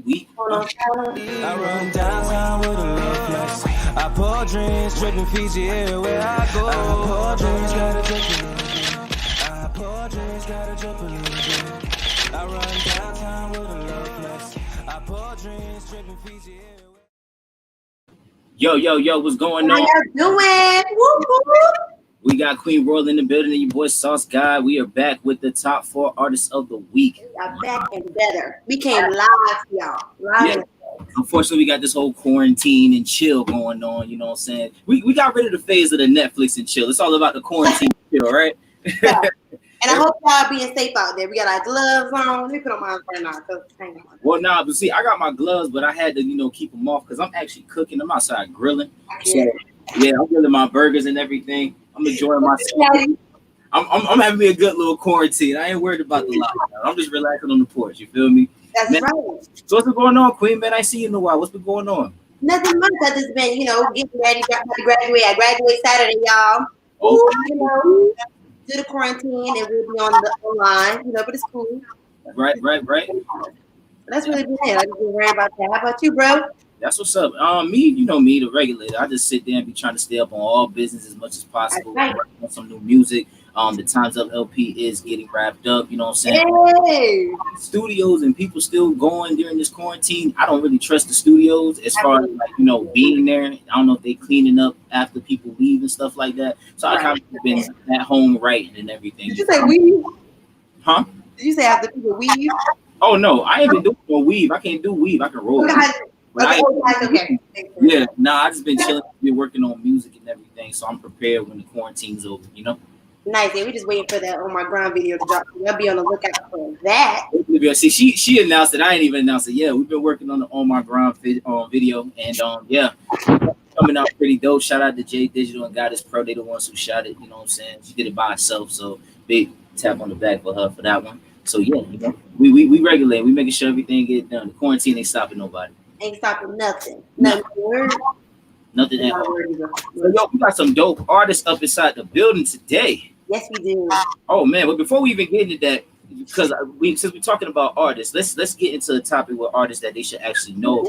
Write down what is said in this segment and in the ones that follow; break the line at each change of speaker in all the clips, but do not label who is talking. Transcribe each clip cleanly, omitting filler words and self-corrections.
week.
I run downtown with a love flex. I pour drinks, dripping Fiji everywhere I go. I pour drinks, gotta drink a little bit. I pour drinks, gotta drink a little bit. I run downtown with a love flex. I pour drinks, dripping Fiji everywhere.
Yo, what's going on?
How y'all doing? Whoop, whoop.
We got Queen Royal in the building and your boy Sauce Guy. We are back with the top 4 artists of the week.
We are back and better. We came live, y'all. Live.
Yeah. Unfortunately, we got this whole quarantine and chill going on. You know what I'm saying? We got rid of the phase of the Netflix and chill. It's all about the quarantine chill, right?
Yeah. And I hope y'all being safe out there. We got our gloves on. Let me put on mine right now. Hang on.
Well, nah, but see, I got my gloves, but I had to, keep them off because I'm actually cooking. I'm outside grilling. So, yeah, I'm grilling my burgers and everything. I'm enjoying myself. I'm having me a good little quarantine. I ain't worried about the lockdown. I'm just relaxing on the porch. You feel me?
That's
man,
right.
So what's been going on, Queen? Man, I see you in a while. What's been going on?
Nothing much. I just been, getting ready. Got to graduate. I graduate Saturday, y'all.
Oh.
Do the quarantine and we'll be on the online, but it's cool.
Right.
That's really good. I just been worried about that. How about you, bro?
That's what's up. Me, me, the regulator. I just sit there and be trying to stay up on all business as much as possible.
Right.
On some new music. The Times Up LP is getting wrapped up. You know what I'm saying?
Hey.
Studios and people still going during this quarantine. I don't really trust the studios as far as being there. I don't know if they cleaning up after people leave and stuff like that. So I kind of been at home writing and everything.
Did you say weave?
Huh?
Did you say after people weave?
Oh no, I ain't been doing no weave. I can't do weave. I can roll.
Okay.
Yeah, I just been chilling, been working on music and everything, so I'm prepared when the quarantine's over,
Nice. Yeah, we just waiting for that On My Grind video to drop. Y'all be on the lookout for that.
See, she announced it. I ain't even announced it. Yeah, we've been working on the On My Grind video, and coming out pretty dope. Shout out to J Digital and Goddess Pro. They the ones who shot it. You know what I'm saying? She did it by herself, so big tap on the back for her for that one. So yeah, we regulate. We making sure everything get done. The quarantine ain't stopping nobody.
Ain't stopping nothing.
Nothing at all. So, we got some dope artists up inside the building today.
Yes, we do.
Oh man, but before we even get into that, because since we're talking about artists, let's get into the topic with artists that they should actually know.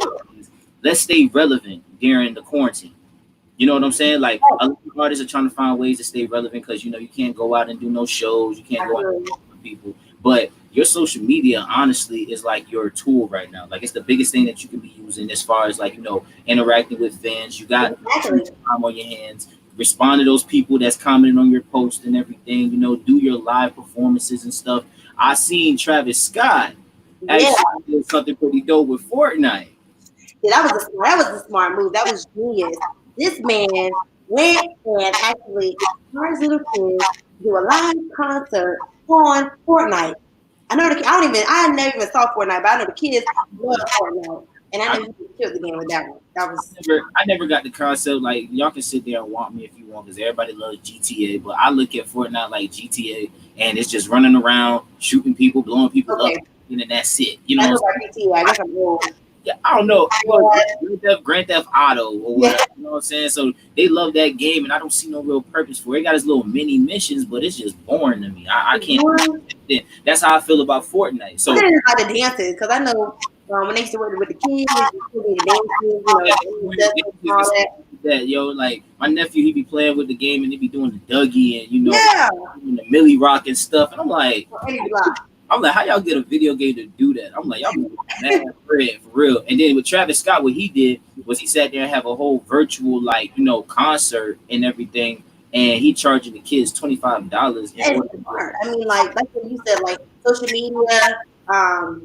Let's stay relevant during the quarantine. You know what I'm saying? Like a lot of artists are trying to find ways to stay relevant because you can't go out and do no shows, you can't go out and with people. But your social media, honestly, is like your tool right now. Like it's the biggest thing that you can be using as far as interacting with fans. You got time on your hands. Respond to those people that's commenting on your post and everything. Do your live performances and stuff. I seen Travis Scott actually did something pretty dope with Fortnite.
Yeah, that was a smart move. That was genius. This man went and actually encouraged little kids to do a live concert on Fortnite. I never even saw Fortnite, but I know the kids love Fortnite. And I know you killed the game with that one.
I never got the concept. Like, y'all can sit there and want me if you want, because everybody loves GTA. But I look at Fortnite like GTA, and it's just running around, shooting people, blowing people up, and that's it.
I know about GTA. I guess I'm old.
Yeah, I don't know. Grand Theft Auto or whatever. You know what I'm saying? So they love that game, and I don't see no real purpose for it. It got its little mini missions, but it's just boring to me. I can't. That's how I feel about Fortnite. So
I didn't know how to dance it because I know when they used to work with the kids,
like my nephew, he be playing with the game and he be doing the Dougie and doing the Millie Rock and stuff, and I'm like, how y'all get a video game to do that? I'm like, y'all be mad bread for real. And then with Travis Scott, what he did was he sat there and have a whole virtual concert and everything, and he charging the kids $25.
I mean, like what you said, like social media,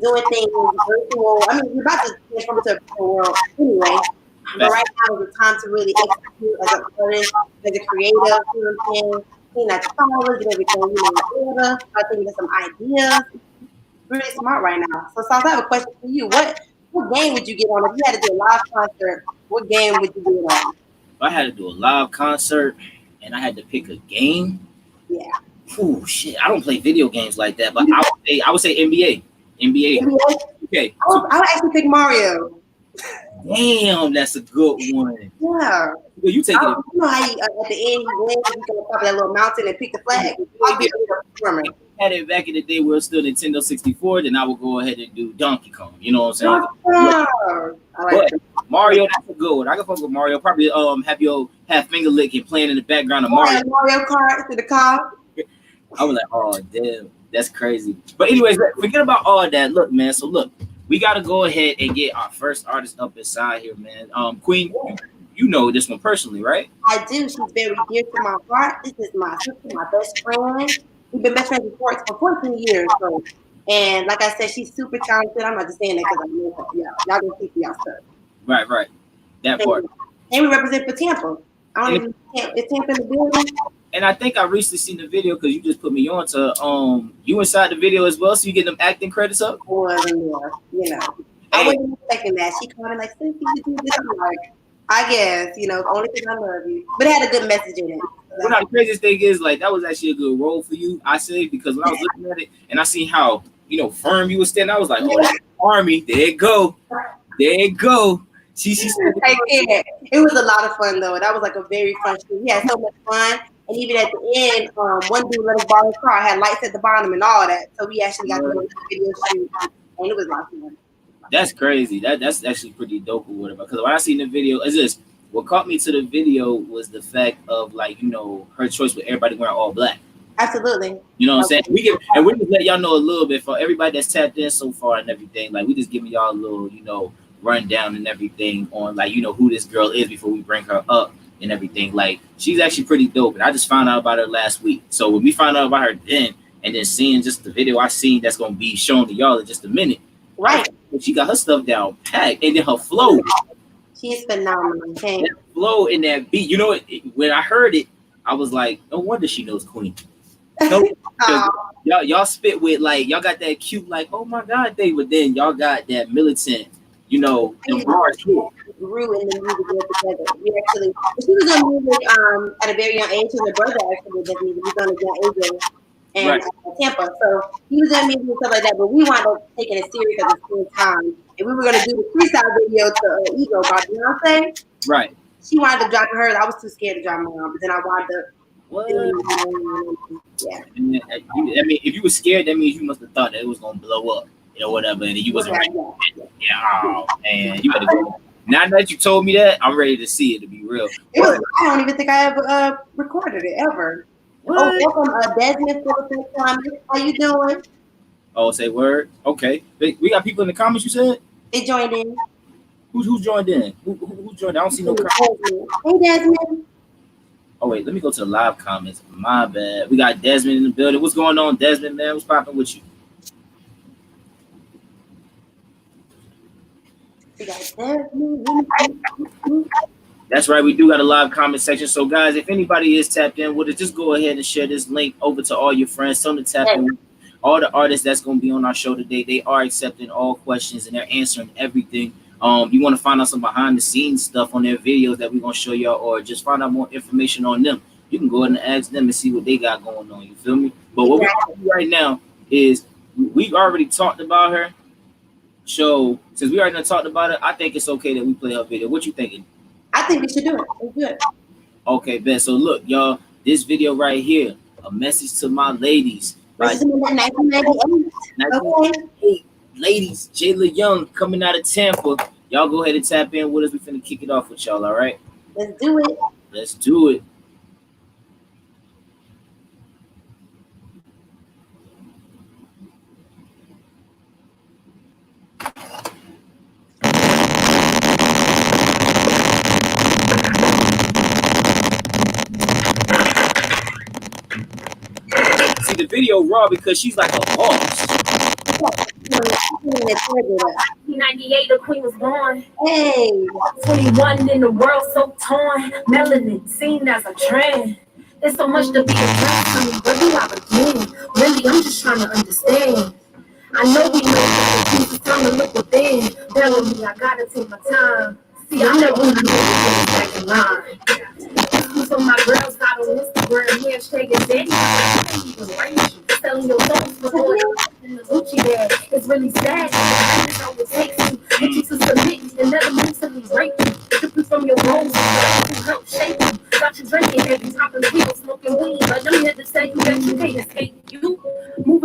doing things virtual. I mean, we're about to transform to a virtual world anyway. But right now is the time to really execute as an artist, as a creative, you know what I'm saying? Clean out the college and everything, in order. I think there's some ideas. Really smart right now. So, Sauce, I have a question for you. What game would you get on if you had to do a live concert? What game would you get on?
If I had to do a live concert and I had to pick a game, oh shit! I don't play video games like that, but I would say NBA. Okay.
I would actually pick Mario.
Damn, that's a good one.
Yeah.
Well, you take it.
You know how at the end you win, you can go up that little mountain and pick the flag. I'll be a performer.
had it back in the day where it was still Nintendo 64, then I would go ahead and do Donkey Kong. You know what I'm saying? But Mario, that's a good one. I can fuck with Mario. Probably have finger licking playing in the background of Mario.
Mario Kart to the car.
I was like, oh damn, that's crazy. But anyways, forget about all that. Look, man. So look, we gotta go ahead and get our first artist up inside here, man. Queen, you know this one personally, right?
I do. She's very dear to my heart. This is my sister, my best friend. We've been best friends for 14 years. So, and like I said, she's super talented. I'm not just saying that because I know her. Y'all gonna keep y'all stuff.
Right. That part.
And we represent for Tampa. I don't know if Tampa in the building.
And I think I recently seen the video because you just put me on to you inside the video as well, so you get them acting credits up.
Well, you know, I wasn't expecting that. She called me like, "Cynthia, you do this." I'm like, I guess, only because I love you. But it had a good message in it.
Well, the craziest thing is, like, that was actually a good role for you, I say, because when I was looking at it and I seen how, firm you were standing, I was like, oh, that's Army. There it go. She said,
it was a lot of fun, though. That was like a very fun shoot. We had so much fun. And even at the end, one dude let us borrow his car, had lights at the bottom and all that. So we actually got to do a video shoot. And it was a lot of fun.
That's crazy. That's actually pretty dope or whatever. Because when I seen the video, what caught me to the video was the fact of, like, her choice with everybody wearing all black.
Absolutely.
You know what I'm saying? We just let y'all know a little bit for everybody that's tapped in so far and everything. Like, we just giving y'all a little, rundown and everything on, like, who this girl is before we bring her up and everything. Like, she's actually pretty dope. And I just found out about her last week. So when we found out about her then, and then seeing just the video I seen that's going to be shown to y'all in just a minute.
Right.
She got her stuff down packed. And then her flow.
She's phenomenal. Okay.
That flow in that beat. You know what? When I heard it, I was like, no wonder she knows Queen. No, y'all spit with, like, y'all got that cute, like, oh my God thing, but then y'all got that militant, and bars too.
Grew in the music together. She was on music at a very young age. Her brother actually did music. He was on a young age and Tampa. So he was in music and stuff like that. But we wound up taking it serious at the same time. And we were gonna do the freestyle video to Ego by Beyonce.
Right.
She wanted to drop hers. I was too scared to drop my own, but then I wound up.
What? Yeah. I mean, if you were scared, that means you must have thought that it was gonna blow up or whatever, and you wasn't ready. Yeah. Oh man, you better go. Now that you told me that, I'm ready to see it. To be real,
I don't even think I ever recorded it ever. What? Oh, welcome, Desmond Phillips. How you doing?
Oh, say word. Okay, we got people in the comments. You said
they joined in.
Who's joined in? Who joined? I don't see no comments.
Hey, Desmond.
Oh wait, let me go to the live comments. My bad. We got Desmond in the building. What's going on, Desmond? Man, what's popping with you? That's right. We do got a live comment section. So, guys, if anybody is tapped in with it, just go ahead and share this link over to all your friends. Tell them to tap in. All the artists that's going to be on our show today, they are accepting all questions and they're answering everything. You want to find out some behind the scenes stuff on their videos that we're going to show y'all, or just find out more information on them, you can go ahead and ask them and see what they got going on. You feel me? But what we're going to do right now is we've already talked about her. So since we already talked about it, I think it's okay that we play her video. What you thinking?
I think we should do it. It's good.
Okay, Ben. So look, y'all, this video right here, a message to my ladies.
This is 1998.
Ladies, Jayla Young coming out of Tampa. Y'all go ahead and tap in with us. We finna kick it off with y'all, all right?
Let's do it.
Let's do it. See, the video raw because she's like a boss.
1998, the queen was born.
Hey.
21 in the world, so torn. Melanin seen as a trend. There's so much to be addressed. I mean, where do I begin? Really, I'm just trying to understand. I know we know that it's time to look within. Bellamy, I gotta take my time. See, I never really know back in line. So my girls got on Instagram, hashtag is daddy. Selling your songs before in the Gucci bag. It's really sad. That's all it takes to get you to submit and never mentally break you. Strip you from your roles to help shape you. Got you drinking every top of the wheel, smoking weed. But I'm here to tell you that you can't escape you. Move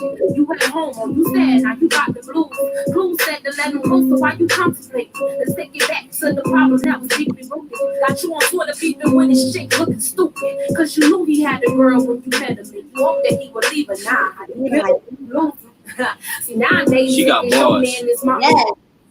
You at home or you sad, now you got the blues. Blues said to let him go, so why you contemplate? Let's take it back to the problem that was deeply rooted. Got you on Twitter beeping when his shit looking stupid. Cause you knew he had a girl when you met him. And you hope that he would leave her. Nah, you lose him. See, nowadays,
She got
your
bars.
man is my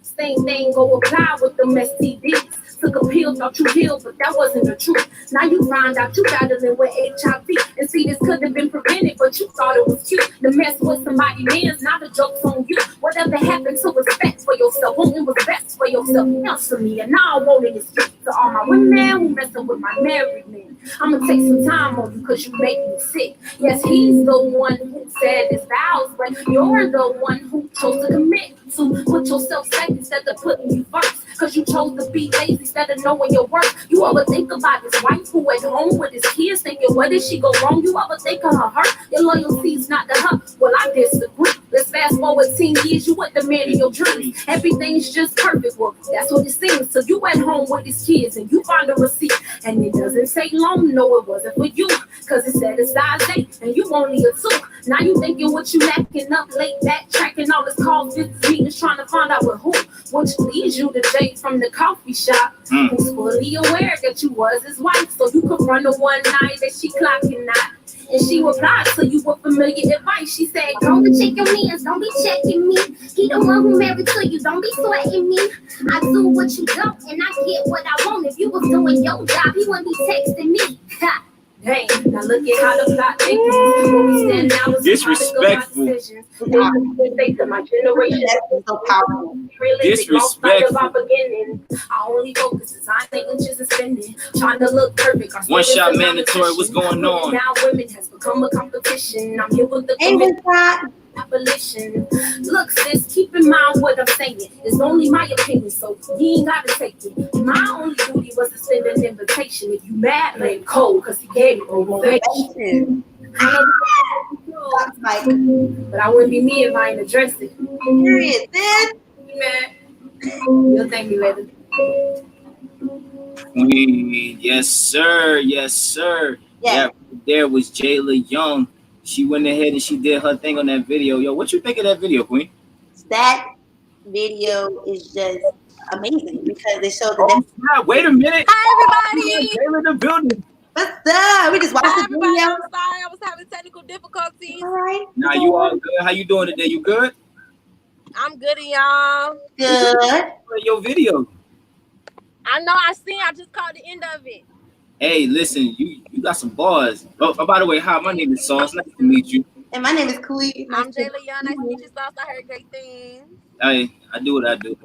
same thing go apply with them STDs. Took a pill, thought you healed, but that wasn't the truth. Now you find out you battling with HIV. And see, this could have been prevented, but you thought it was cute. To mess with somebody man's, now the joke's on you. Whatever happened to respect for yourself? Wanting what's best for yourself. Answer me, and now I want it is straight to all my women who messing with my married men. I'ma take some time on you, cause you make me sick. Yes, he's the one who said his vows, but you're the one who chose to commit to put yourself second instead of putting you first. Cause you chose to be lazy instead of knowing your worth. You ever think about this wife who at home with his kids thinking, where did she go wrong? You ever think of her hurt? Your loyalty's not to her. Well, I disagree. Let's fast forward 10 years, you with the man in your dreams. Everything's just perfect. Well, that's what it seems. So you at home with his kids and you find a receipt. And it doesn't say long, no, it wasn't for you. Cause it said a size 8 and you only a 2. Now you thinking what you lacking up late, backtracking all this calls, visits, meetings, trying to find out with who. Which leads you to Jay from the coffee shop, who's fully aware that you was his wife. So you could run the one night that she clocking out. And she replied to you with familiar advice. She said, don't be checking me, don't be checking me. He the one who married to you, don't be sweating me. I do what you don't, and I get what I want. If you was doing your job, he wouldn't be texting me. Ha. Hey, now look at how the plot thickens. When we stand now, it's
disrespectful.
My generation
That's so powerful.
Disrespectful.
I only focus is on inches and spending, trying to look perfect.
One shot mandatory. What's going on?
Now women has become a competition. I'm here with the abolition. Look, sis, keep in mind what I'm saying. It's only my opinion, so you ain't gotta take it. My only duty was to send an invitation. If you mad, let him cold, cause he gave me motivation. But I wouldn't be me if I ain't addressed it.
Period, sis.
Man, you'll thank me later.
Queen, yes sir, yes sir. Yeah, there was Jayla Young. She went ahead and she did her thing on that video. Yo, what you think of that video, Queen?
That video is just amazing because they showed the
wait a minute.
Hi, everybody.
Jayla in the building.
What's up? We just watched the video.
I'm sorry, I was having technical difficulties.
All right.
Now you all good? How you doing today? You good?
I'm good, and y'all.
Good.
Your video.
I know. I just caught the end of it.
Hey, listen, you got some bars. Oh, by the way, hi, my name is Sauce. Nice to meet you.
And my name is Kuli.
I'm Jayla Young. Nice to meet you, Sauce. I heard great things.
Hey, I do what I do.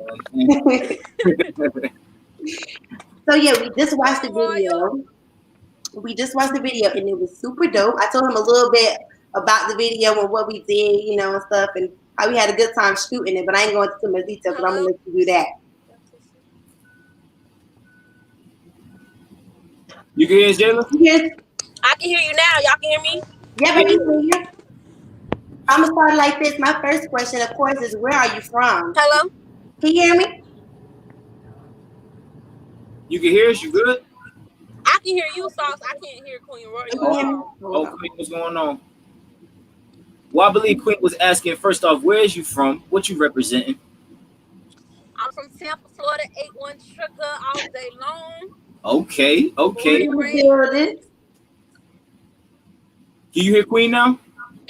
So yeah, we just watched the video. And it was super dope. I told him a little bit about the video and what we did, you know, and stuff, and how we had a good time shooting it. But I ain't going into too much detail because I'm gonna let you do that.
You can hear us, Jayla?
Yes.
I can hear you now. Y'all can hear me?
Yeah, I can hear you. I'm gonna start like this. My first question, of course, is where are you from?
Hello?
Can you hear me?
You can hear us? You good?
I can hear you, Sauce. I can't hear Queen Rory.
Oh, Queen, what's going on? Well, I believe Queen was asking, first off, where is you from? What you representing?
I'm from Tampa, Florida, 81 Sugar all day long.
Okay.
Can
you hear Queen now?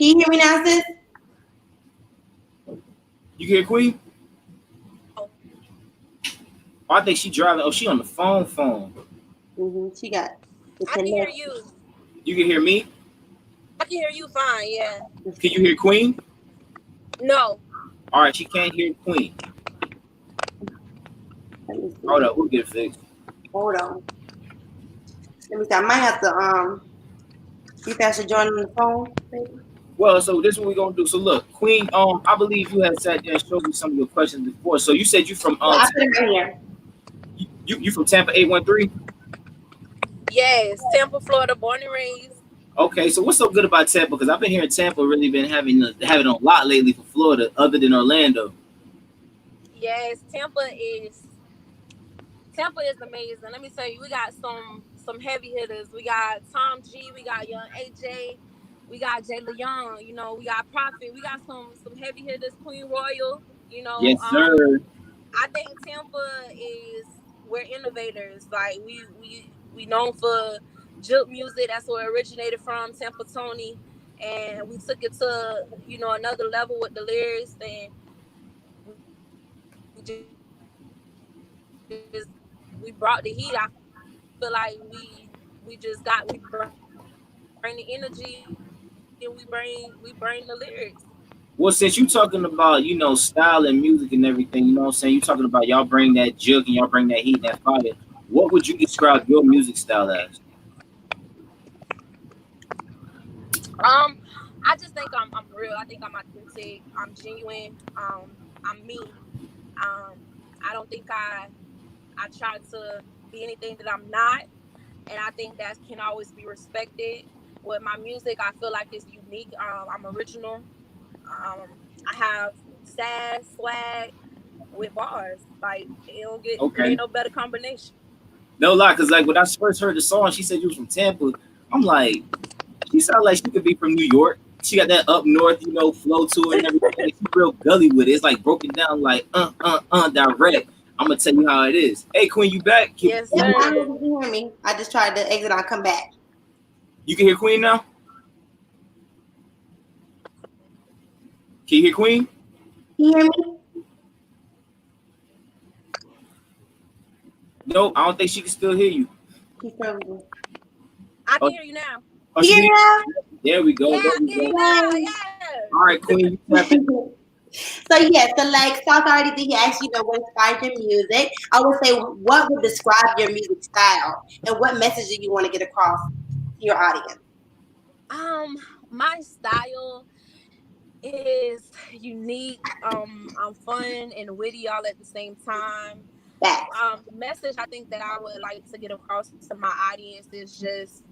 you hear me now, sis?
You can hear Queen? Oh, I think she driving. Oh, she on the phone.
She got.
I can hear you.
You can hear me?
I can hear you fine, yeah.
Can you hear Queen?
No.
All right, she can't hear Queen. Hold up, we'll get it fixed.
Hold on. Let me see. I might have to see if I should join on the phone. Maybe.
Well, so this is what we're gonna do. So look, Queen, I believe you had sat there and showed me some of your questions before. So you said you from
I put it right here.
You from Tampa 813?
Yes, Tampa, Florida, born and raised.
Okay, so what's so good about Tampa? Because I've been hearing Tampa really been having a lot lately for Florida, other than Orlando.
Yes, Tampa is amazing. Let me tell you, we got some heavy hitters. We got Tom G, we got Young AJ, we got Jayla Young, we got Prophet, we got some heavy hitters, Queen Royal,
Yes, sir.
I think Tampa is we're innovators. Like we known for jump music. That's where it originated from, Tampa Tony, and we took it to another level with the lyrics, and we brought the heat. I feel like we bring the energy and we bring the lyrics.
Well, since you talking about style and music and everything, you know what I'm saying. You talking about y'all bring that jug and y'all bring that heat and that fire. What would you describe your music style as?
I just think I'm real. I think I'm authentic. I'm genuine. I'm me. Um, I don't think I try to be anything that I'm not, and I think that can always be respected. With my music, I feel like it's unique. I'm original. I have sass, swag with bars. Like it
Okay.
ain't no better combination.
No lie, cause like when I first heard the song, she said you was from Tampa. I'm like, she sounded like she could be from New York. She got that up north, flow to it and everything. She's real gully with it. It's like broken down like direct. I'm gonna tell you how it is. Hey Queen, you back?
Yes,
Yeah, I
sir.
don't know if you hear me. I just tried to exit. I'll come back.
You can hear Queen now? Can you hear Queen?
Can you hear me?
No, I don't think she can still hear you.
He's frozen.
I
Oh,
can hear you now.
oh,
Can
she
you
can
hear me
There we go.
Yeah,
There
I
we
can hear you
go.
now.
now?
Yeah.
All right, Queen, you tap in.
So yeah, so like South already did, he asked what inspired your music. I would say, what would describe your music style, and what message do you want to get across to your audience?
Um, my style is unique. I'm fun and witty all at the same time.
Facts.
The message I think that I would like to get across to my audience is just,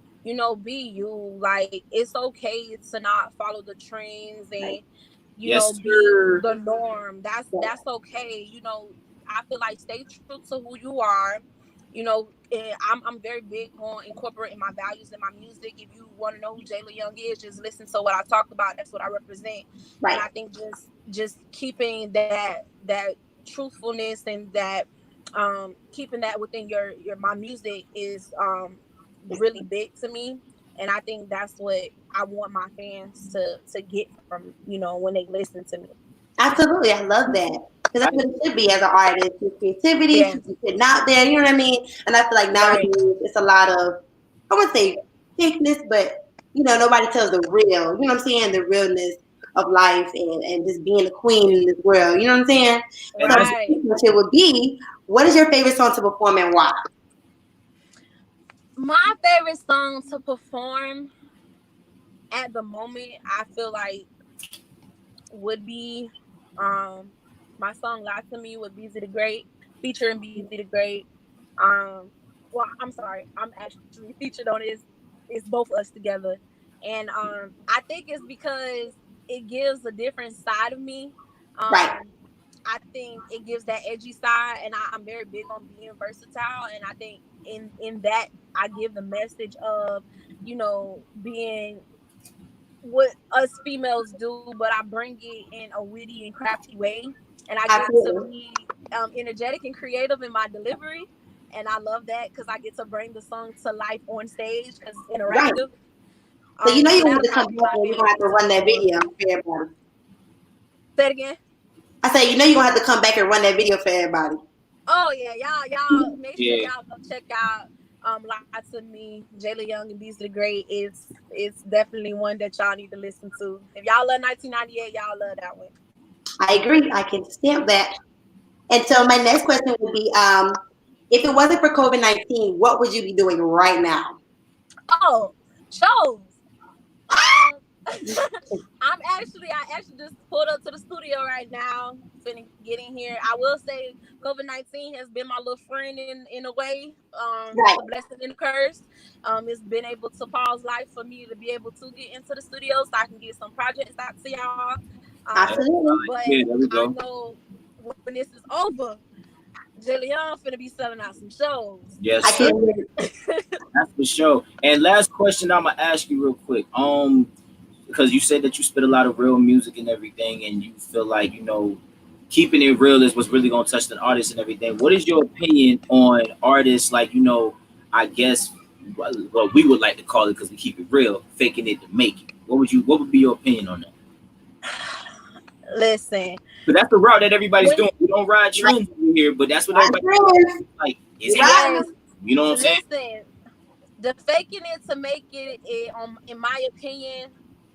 be you. Like it's okay to not follow the trends and
Right.
Yes,
be
sir.
the norm. That's okay. I feel like stay true to who you are. And I'm very big on incorporating my values in my music. If you want to know who Jayla Young is, just listen to what I talk about. That's what I represent. And
Right.
I think just keeping that truthfulness and that keeping that within your my music is really big to me. And I think that's what I want my fans to get from when they listen to me.
Absolutely, I love that because that's what it should be as an artist. Your creativity,
Yeah,
keep you sitting out there. You know what I mean? And I feel like
right,
nowadays it's a lot of, I wouldn't say fakeness, but nobody tells the real. You know what I'm saying? The realness of life and just being a queen in this world. You know what I'm saying?
And
So
that's
right.
it would be, what is your favorite song to perform and why?
My favorite song to perform at the moment, I feel like would be my song "Lie to Me" with BZ the Great, featuring BZ the Great. Well, I'm sorry, I'm actually featured on it. It's both of us together, and I think it's because it gives a different side of me.
Right.
I think it gives that edgy side, and I'm very big on being versatile. And I think in that I give the message of being what us females do, but I bring it in a witty and crafty way, and I get to
Absolutely.
be energetic and creative in my delivery. And I love that because I get to bring the song to life on stage because it's
Right.
interactive.
So
So
you're gonna have
that'll
to come
probably be
back
my
and you're
favorite
gonna have
one
to
to
run that
perform.
video for everybody.
Say it again.
I say, you're gonna have to come back and run that video for everybody.
Oh yeah, y'all make sure
yeah.
y'all go check out Lie to Me, Jayla Young and Beast the Great. It's definitely one that y'all need to listen to. If y'all love 1998, y'all love that one.
I agree. I can stamp that. And so my next question would be, if it wasn't for COVID-19, what would you be doing right now?
Oh, shows. Um, I actually just pulled up to the studio right now, finna get in here. I will say COVID-19 has been my little friend in a way.
Right.
It's a blessing and a curse. It's been able to pause life for me to be able to get into the studio so I can get some projects out to y'all.
Absolutely.
But
Yeah, there we
I
go.
know when this is over, Jillian finna be selling out some shows.
Yes,
I
sir.
can.
That's for sure. And last question I'm gonna ask you real quick. because you said that you spit a lot of real music and everything, and you feel like keeping it real is what's really gonna touch the artist and everything. What is your opinion on artists like I guess what we would like to call it because we keep it real, faking it to make it? What would be your opinion on that?
Listen,
But that's the route that everybody's
when
doing. We don't ride shrooms over here, but that's what everybody like. Is it
yes,
you know what I'm saying?
listen, the faking it to make it in my opinion,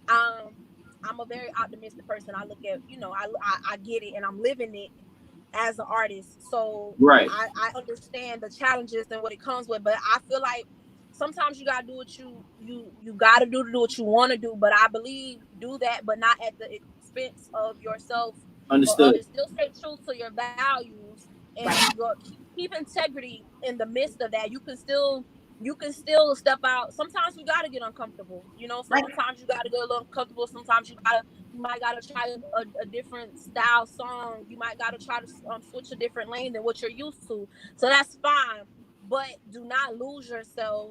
I'm a very optimistic person. I look at, I get it and I'm living it as an artist. So
Right.
I understand the challenges and what it comes with, but I feel like sometimes you gotta do what you gotta do to do what you want to do. But I believe do that, but not at the expense of yourself or
Understood.
others. Still stay true to your values and keep integrity in the midst of that. You can still step out. Sometimes you gotta get uncomfortable. Sometimes you gotta get a little uncomfortable. Sometimes you might gotta try a different style song. You might gotta try to switch a different lane than what you're used to. So that's fine. But do not lose yourself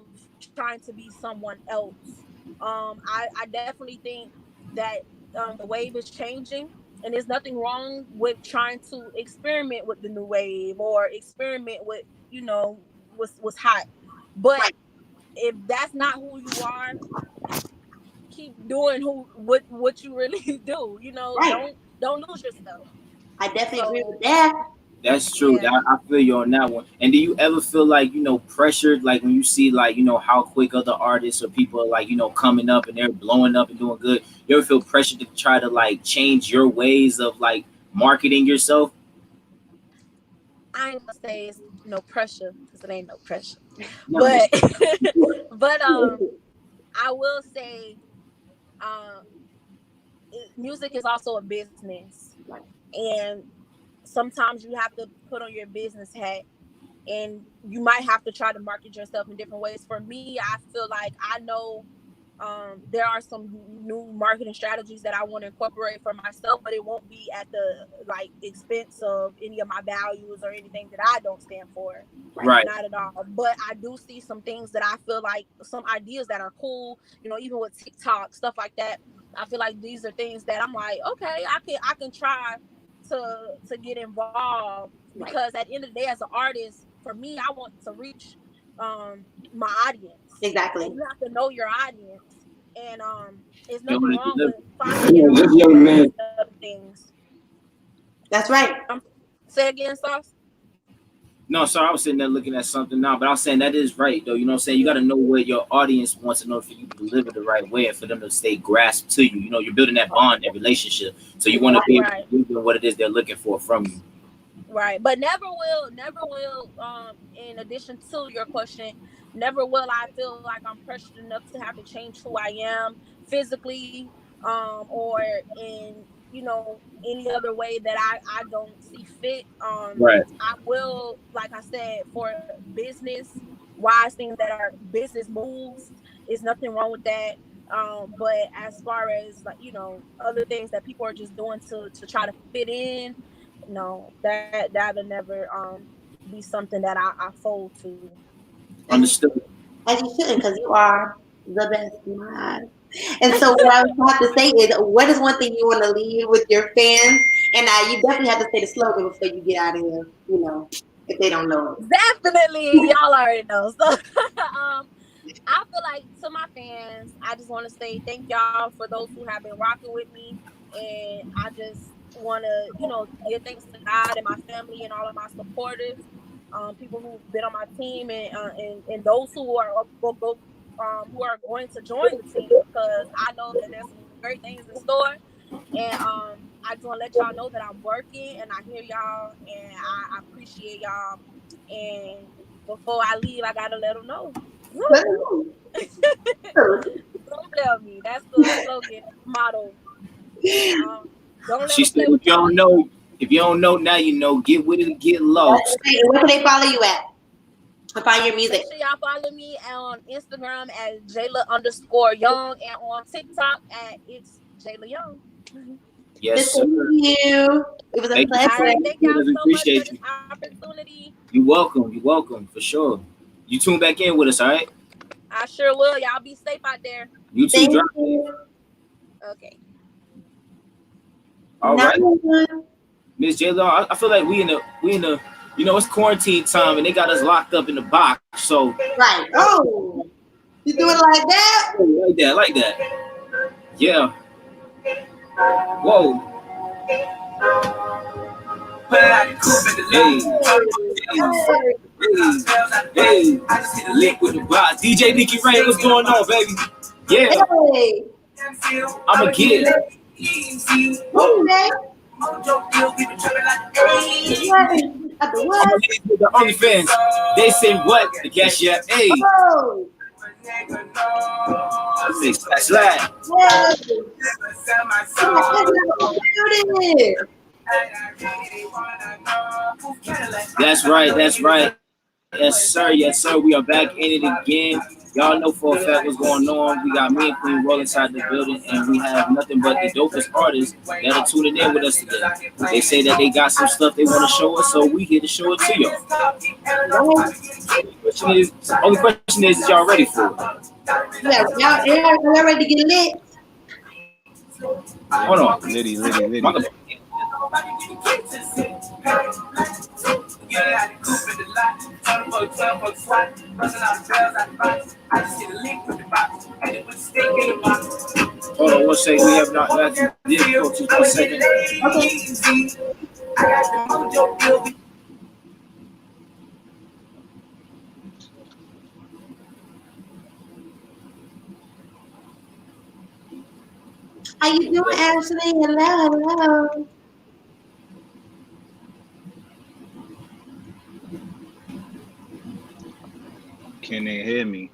trying to be someone else. I definitely think that the wave is changing, and there's nothing wrong with trying to experiment with the new wave or experiment with what's hot. But if that's not who you are, keep doing what you really do. Don't lose yourself.
I definitely agree with that.
That's true.
Yeah.
I feel you on that one. And do you ever feel like, pressured, like when you see like, how quick other artists or people are like, coming up and they're blowing up and doing good? You ever feel pressured to try to like change your ways of like marketing yourself?
I ain't gonna say it's no pressure because it ain't no pressure.
No.
But but I will say music is also a business, and sometimes you have to put on your business hat, and you might have to try to market yourself in different ways. For me, I feel like I know there are some new marketing strategies that I want to incorporate for myself, but it won't be at the expense of any of my values or anything that I don't stand for.
Right.
Not at all. But I do see some things that I feel like some ideas that are cool, even with TikTok, stuff like that. I feel like these are things that I'm like, okay, I can try to get involved, because at the end of the day, as an artist, for me, I want to reach my audience.
Exactly.
And you have to know your audience, and there's nothing wrong with finding other things.
That's right.
Say again, Sauce.
No, sorry, I was sitting there looking at something now, but I was saying that is right though. You know what I'm saying? You got to know what your audience wants to know for you to deliver the right way and for them to stay grasped to you. You're building that bond, that relationship. So you want to be able to give them what it is they're looking for from you.
Right. But never will, in addition to your question, never will I feel like I'm pressured enough to have to change who I am physically, or in, any other way that I don't see fit.
Right.
I will, like I said, for business wise things that are business moves, is nothing wrong with that. But as far as other things that people are just doing to try to fit in, no, that'll never be something that I fold to.
Understood.
As you shouldn't, because you are the best in my eyes. And so what I would have to say is, what is one thing you want to leave with your fans? And you definitely have to say the slogan before you get out of here, if they don't know it.
Definitely, y'all already know. So I feel like, to my fans, I just want to say thank y'all for those who have been rocking with me. And I just want to, give thanks to God and my family and all of my supporters, people who've been on my team, and those who are who are going to join the team, because I know that there's some great things in store. And I just want to let y'all know that I'm working and I hear y'all and I appreciate y'all. And before I leave, I gotta let them know. Don't tell me. That's the slogan motto. Don't let
She
them
said,
play with y'all.
if you don't know now, get with it and get lost.
Where can they follow you at? Or find your music?
Make sure y'all follow me on Instagram at Jayla_Young and on TikTok at It's Jayla Young.
Yes, sir.
Thank you. It was a pleasure.
All right, thank y'all so much for
Appreciate
this opportunity.
You're welcome. You're welcome for sure. You tune back in with us, all right?
I sure will. Y'all be safe out there.
You too.
Thank
Drop.
you.
Okay.
All right,
Nine.
Miss J Lo. I feel like we in the it's quarantine time and they got us locked up in the box. So
Right. Oh, you do it like that?
like that. Yeah. Whoa. Hey. Hey. Lick with the box. DJ Nicky Ray, what's going on, baby? Yeah.
Hey.
I'ma get it.
Okay. At the
I'm
what?
gonna hit the OnlyFans. They say what? The cash app. Hey.
Oh.
Say slide.
Yes.
That's right. That's right. Yes, sir. Yes, sir. We are back in it again. Y'all know for a fact what's going on. We got me and Queen Roll inside the building, and we have nothing but the dopest artists that are tuning in with us today. They say that they got some stuff they want to show us, so we here to show it to y'all. Only question is y'all ready for it?
Yeah, y'all ready to get lit?
Hold on.
Liddy.
Hold on, one second. We have not difficulties. 1 second.
How you doing, Ashley? Hello.
Can they hear me?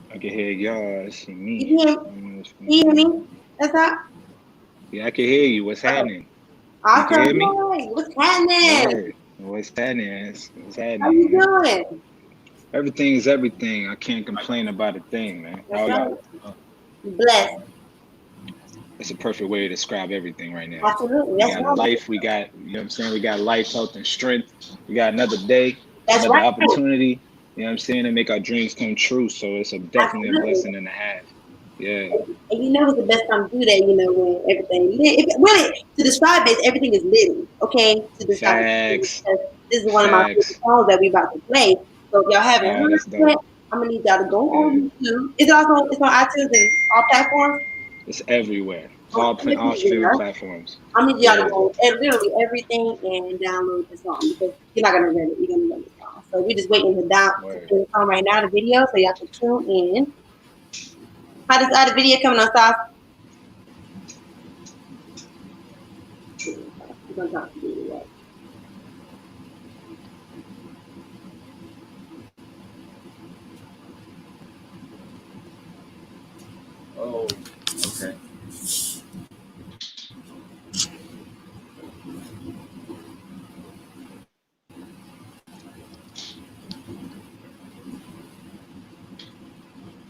I can hear y'all. See me.
You hear me? That's all.
Yeah, I can hear you. What's happening?
Awesome.
You can hear me?
What's happening?
Right. What's happening? What's happening?
How you doing?
Everything is everything. I can't complain about a thing, man. How y'all?
Blessed.
It's a perfect way to describe everything right now.
Absolutely.
We got life. We got, you know what I'm saying? We got life, health, and strength. We got another day, another opportunity, you know what I'm saying, to make our dreams come true. So it's definitely a blessing and a half. Yeah.
And you know it's the best time to do that, when everything really to describe it, everything is living, okay? To describe
Facts.
it, this is one of my favorite songs that we about to play. So if y'all haven't heard it, I'm gonna need y'all to go on YouTube. It's on iTunes and all platforms.
It's everywhere. All streaming platforms.
I need y'all to go literally everything and download the song because you're not gonna rent it. You're gonna rent the song. So we're just waiting to download the song right now, the video, so y'all can tune in. How the video coming on, Sauce? We're gonna talk to you, right?
Oh, okay.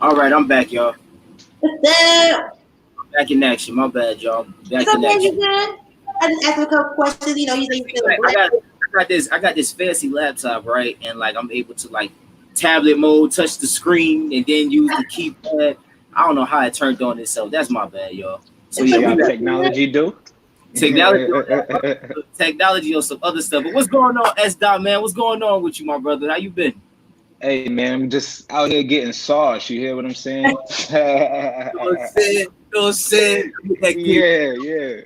All right, I'm back, y'all. Back in action. My bad, y'all. Back in action.
I just asked a couple questions. You say you feel
I got this fancy laptop, right? And I'm able to tablet mode, touch the screen, and then use the keypad. I don't know how it turned on itself. That's my bad, y'all. So
yeah, what technology do?
Technology or some other stuff. But what's going on, S. Dot, man? What's going on with you, my brother? How you been?
Hey, man, I'm just out here getting sauce. You hear what I'm saying?
No saying.
Yeah.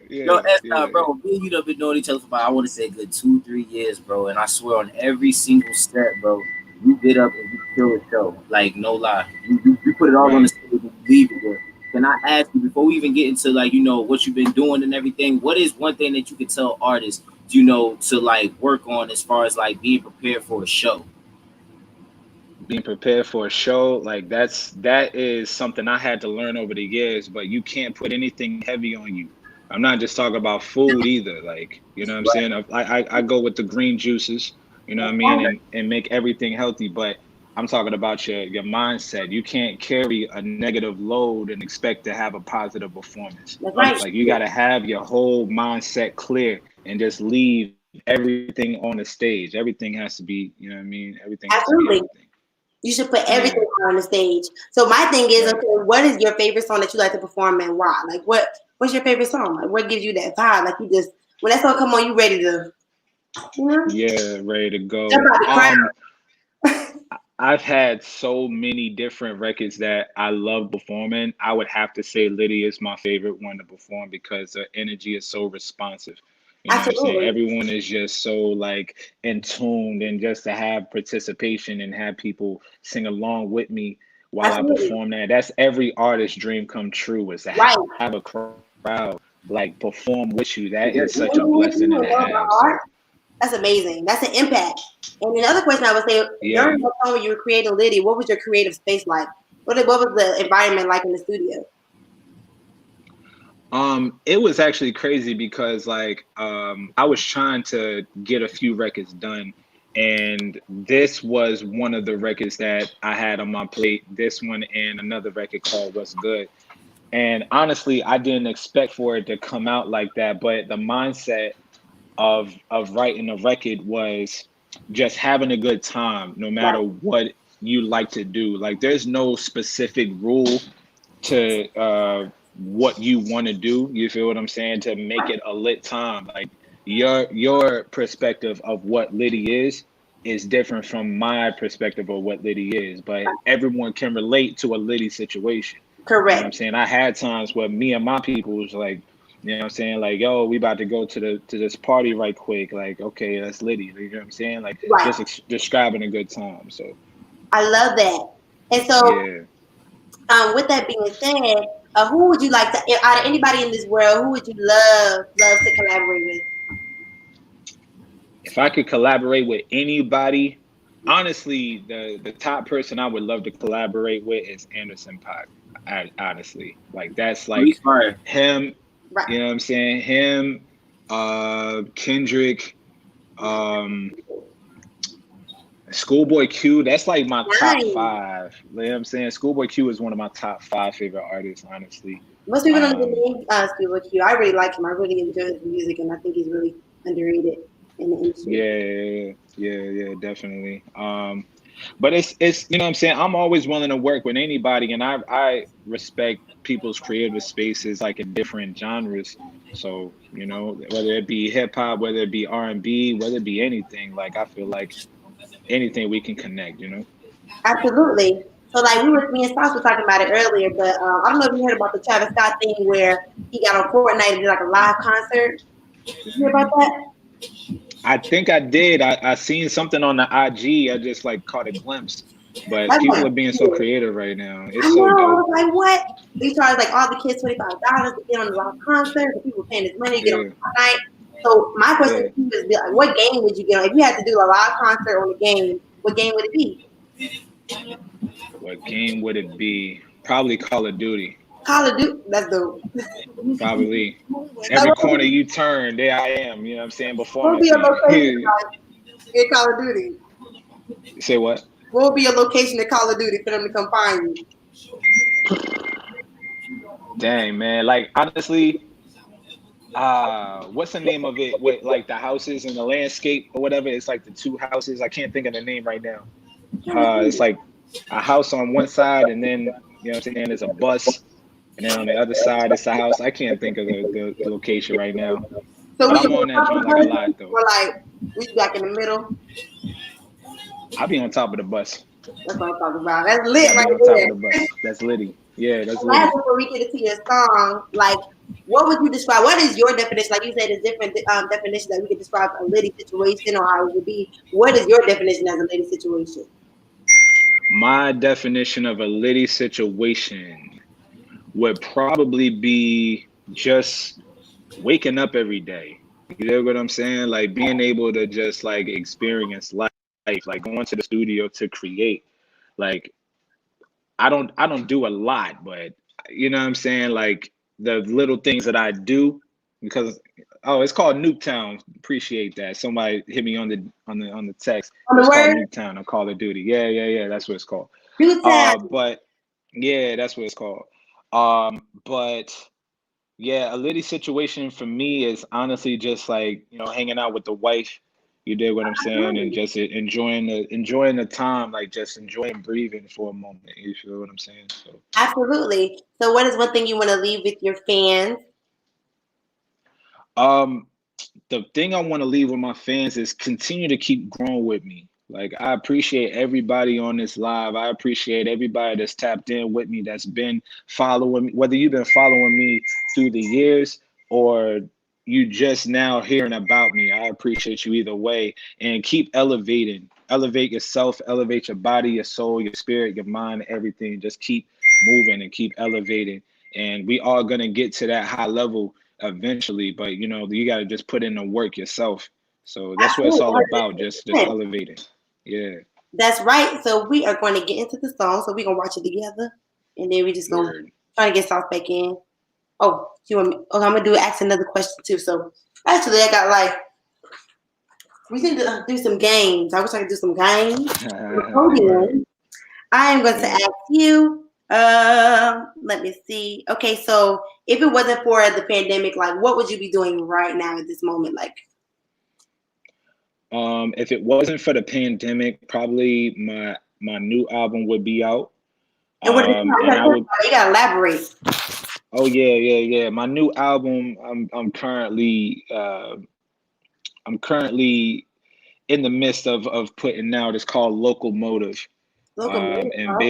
Yo, S. Dot, bro, me and you have been knowing each other for about, I want to say, a good 2-3 years, bro. And I swear on every single step, bro, you get up and you kill the show. No lie. You put it all on the stage and leave it there. Can I ask you, before we even get into what you've been doing and everything, what is one thing that you could tell artists, to work on as far as being prepared for a show?
Being prepared for a show, that is something I had to learn over the years, but you can't put anything heavy on you. I'm not just talking about food either. You know what I'm saying? I go with the green juices, you know what I mean, and make everything healthy, but I'm talking about your mindset. You can't carry a negative load and expect to have a positive performance.
That's right.
Like you got to have your whole mindset clear and just leave everything on the stage. Everything has to be, you know what I mean? Everything has to be
Absolutely.
everything.
You should put
Yeah,
everything on the stage. So my thing is,
right.
okay, what is your favorite song that you like to perform and why? Like what's your favorite song? Like what gives you that vibe? Like you just when that song come on, you ready to, you know,
Yeah, ready to
jump
go.
out the crowd.
I've had so many different records that I love performing. I would have to say Liddy is my favorite one to perform because the energy is so responsive. You know what I'm saying?
Absolutely.
Everyone is just so like in tune, and just to have participation and have people sing along with me while I
Absolutely.
perform that. That's every artist's dream come true, is to
Right.
have a crowd like perform with you. That is such a blessing and
You
a
know, my
have. So
heart. That's amazing. That's an impact. And another question I would say,
yeah.
during the time when you were creating Liddy, what was your creative space like? What was the environment like in the studio?
It was actually crazy because like I was trying to get a few records done, and this was one of the records that I had on my plate. This one and another record called What's Good. And honestly, I didn't expect for it to come out like that, but the mindset of writing a record was just having a good time no
Right.
matter what you like to do. Like there's no specific rule to what you want to do. You feel what I'm saying? To make it a lit time. Like your perspective of what Liddy is different from my perspective of what Liddy is. But everyone can relate to a Liddy situation. You know what I'm
Correct.
saying? I had times where me and my people was like, you know what I'm saying? Like, yo, we about to go to this party right quick. Like, okay, that's Liddy. You know what I'm saying? Like
Right.
just describing a good time. So
I love that. And so,
yeah.
with that being said, who would you like to, out of anybody in this world, who would you love to collaborate with?
If I could collaborate with anybody, honestly, the top person I would love to collaborate with is Anderson Paak. Honestly, like that's
He's
like
fire.
him.
Right.
You know what I'm saying? Him, Kendrick, um, Schoolboy Q. That's like my top
Nice.
five. You know what I'm saying? Schoolboy Q is one of my top five favorite artists. Honestly,
Most people don't even
um,
name Steve Q. I really like him. I really enjoy his music, and I think he's really underrated in the industry.
yeah, definitely. But it's you know what I'm saying, I'm always willing to work with anybody, and I respect people's creative spaces like in different genres. So, you know, whether it be hip hop, whether it be R&B, whether it be anything, like I feel like anything we can connect, you know?
Absolutely. So, like me and Stas were talking about it earlier, but I don't know if you heard about the Travis Scott thing where he got on Fortnite and did like a live concert. Did you hear about that?
I think I did. I seen something on the IG. I just like caught a glimpse. But
That's
people
like,
are being so creative right now.
I
It's
know.
so
I
dope.
was like, what? He charged like all the kids $25 to get on the live concert. The people paying this money to get on
Yeah,
Fortnite. So my question
yeah.
to you is, like, what game would you get on if you had to do a live concert on a game? What game would it be?
What game would it be? Probably Call of Duty.
Call of Duty. That's dope.
Probably.
Like,
Every corner you turn, there I am. You know what I'm saying?
what would
Performing
be
for
a location
you.
like, in Call of Duty?
Say what?
What would be a location in Call of Duty for them to come find you?
Dang, man. Like honestly, what's the name of it with like the houses and the landscape or whatever? It's like the two houses. I can't think of the name right now. It's like a house on one side, and then you know what I'm saying, there's a bus, and then on the other side it's a house. I can't think of the location right now.
So
But
we
I'm
can
on that joint like a lot though.
or like we back in the middle.
I'll be on top of the bus.
That's what I'm talking about. That's lit
I'll be
right
on top of
there.
the bus. That's Liddy. Yeah, that's
Last
Liddy.
before we get into your song, like what would you describe? What is your definition? Like you said, there's different definitions that we could describe a lady situation or how it would be. What is your definition as a lady situation?
My definition of a Liddy situation would probably be just waking up every day. You know what I'm saying? Like being able to just like experience life, like going to the studio to create. Like I don't do a lot, but you know what I'm saying? Like the little things that I do, because Oh, it's called Nuketown. Appreciate that. Somebody hit me on the text.
On the
It's called
word,
Nuketown on Call of Duty. Yeah, yeah, yeah. That's what it's called.
do tag.
But yeah, that's what it's called. But yeah, a litty situation for me is honestly just like, hanging out with the wife. You did what I'm saying, and just enjoying the time, like just enjoying breathing for a moment. You feel what I'm saying? So,
Absolutely. So, what is one thing you want to leave with your fans?
um, the thing I want to leave with my fans is continue to keep growing with me. Like I appreciate everybody on this live. I appreciate everybody that's tapped in with me, that's been following me, whether you've been following me through the years or you just now hearing about me. I appreciate you either way. And keep elevating. Elevate yourself, elevate your body, your soul, your spirit, your mind, everything. Just keep moving and keep elevating. And we are gonna get to that high level eventually, but you got to just put in the work yourself. So that's what it's
Absolutely.
all about, just elevating. Yeah.
That's right. So, we are going to get into the song. So, we're going to watch it together. And then we just going to
Word.
try to get South back in. Oh, you want me? Okay, I'm going to ask another question too. So, actually, I got like, we need to do some games. I wish I could do some games.
Word.
I am going to
Yeah.
ask you. Let me see. Okay, so if it wasn't for the pandemic, like what would you be doing right now at this moment? Like,
If it wasn't for the pandemic, probably my new album would be out.
and what is it?
And I would.
You gotta elaborate.
Oh yeah, yeah, yeah. My new album. I'm currently in the midst of putting out. It's called Locomotive.
Locomotive.
And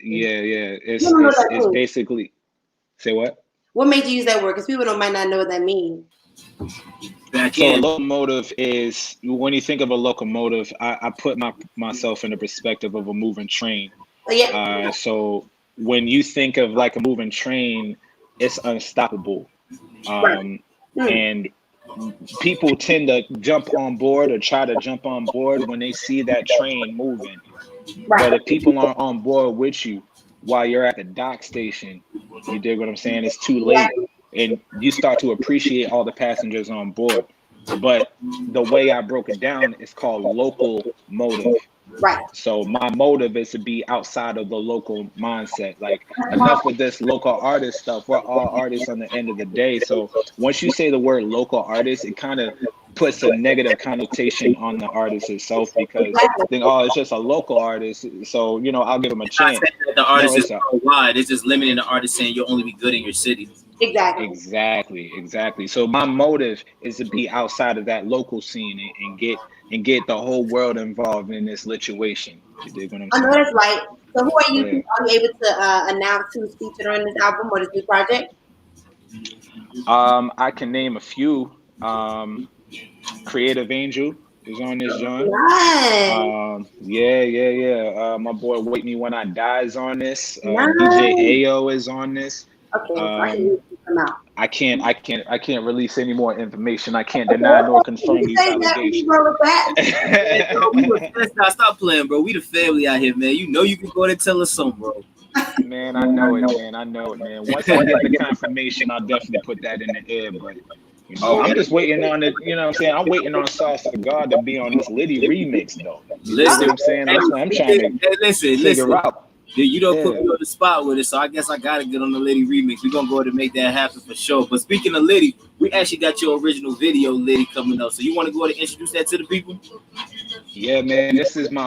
yeah, yeah.
You
It's
don't know what
it's
that
it's
means.
basically. Say what?
What made you use that word? Because people might not know what that means.
Back
So a
in.
locomotive is when you think of a locomotive, I put myself in the perspective of a moving train.
So yeah.
So when you think of like a moving train, it's unstoppable.
Right.
And people tend to jump on board or try to jump on board when they see that train moving. But
Right.
if people aren't on board with you while you're at the dock station, you dig what I'm saying? It's too late.
Exactly.
And you start to appreciate all the passengers on board. But the way I broke it down is called local motive.
Right.
So my motive is to be outside of the local mindset. Like enough with this local artist stuff. We're all artists on the end of the day. So once you say the word local artist, it kind of puts a negative connotation on the artist itself because
Exactly.
think, oh, it's just a local artist. So, I'll give him a
It's not
chance.
saying that the
No,
artist is
it's a
worldwide. It's just limiting the artist saying you'll only be good in your city.
Exactly.
exactly. So my motive is to be outside of that local scene and get the whole world involved in this situation. You dig what I'm
I know
saying?
that's right. So who are you?
Yeah.
Are you able to announce who's featured on this album or this new project?
I can name a few. Creative Angel is on this joint.
Nice.
Yeah. My boy Wake Me When I Die is on this.
Nice.
DJ Ao is on this.
Okay, so I can use them out.
I can't release any more information. I can't deny nor confirm these allegations.
Stop playing, bro. We the family out here, man. You know you can go there and tell us something, bro.
Man, I know it, man. Once I get the confirmation, I'll definitely put that in the air. But I'm just waiting on it. You know what I'm saying? I'm waiting on Sauce of God to be on this Liddy remix, though. You know what I'm saying? That's what I'm trying to figure out.
You don't put me on the spot with it, so I guess I gotta get on the Liddy remix. We're gonna go ahead and make that happen for sure. But speaking of Liddy, we actually got your original video, Liddy, coming up. So you want to go ahead and introduce that to the people?
Yeah, man. This is my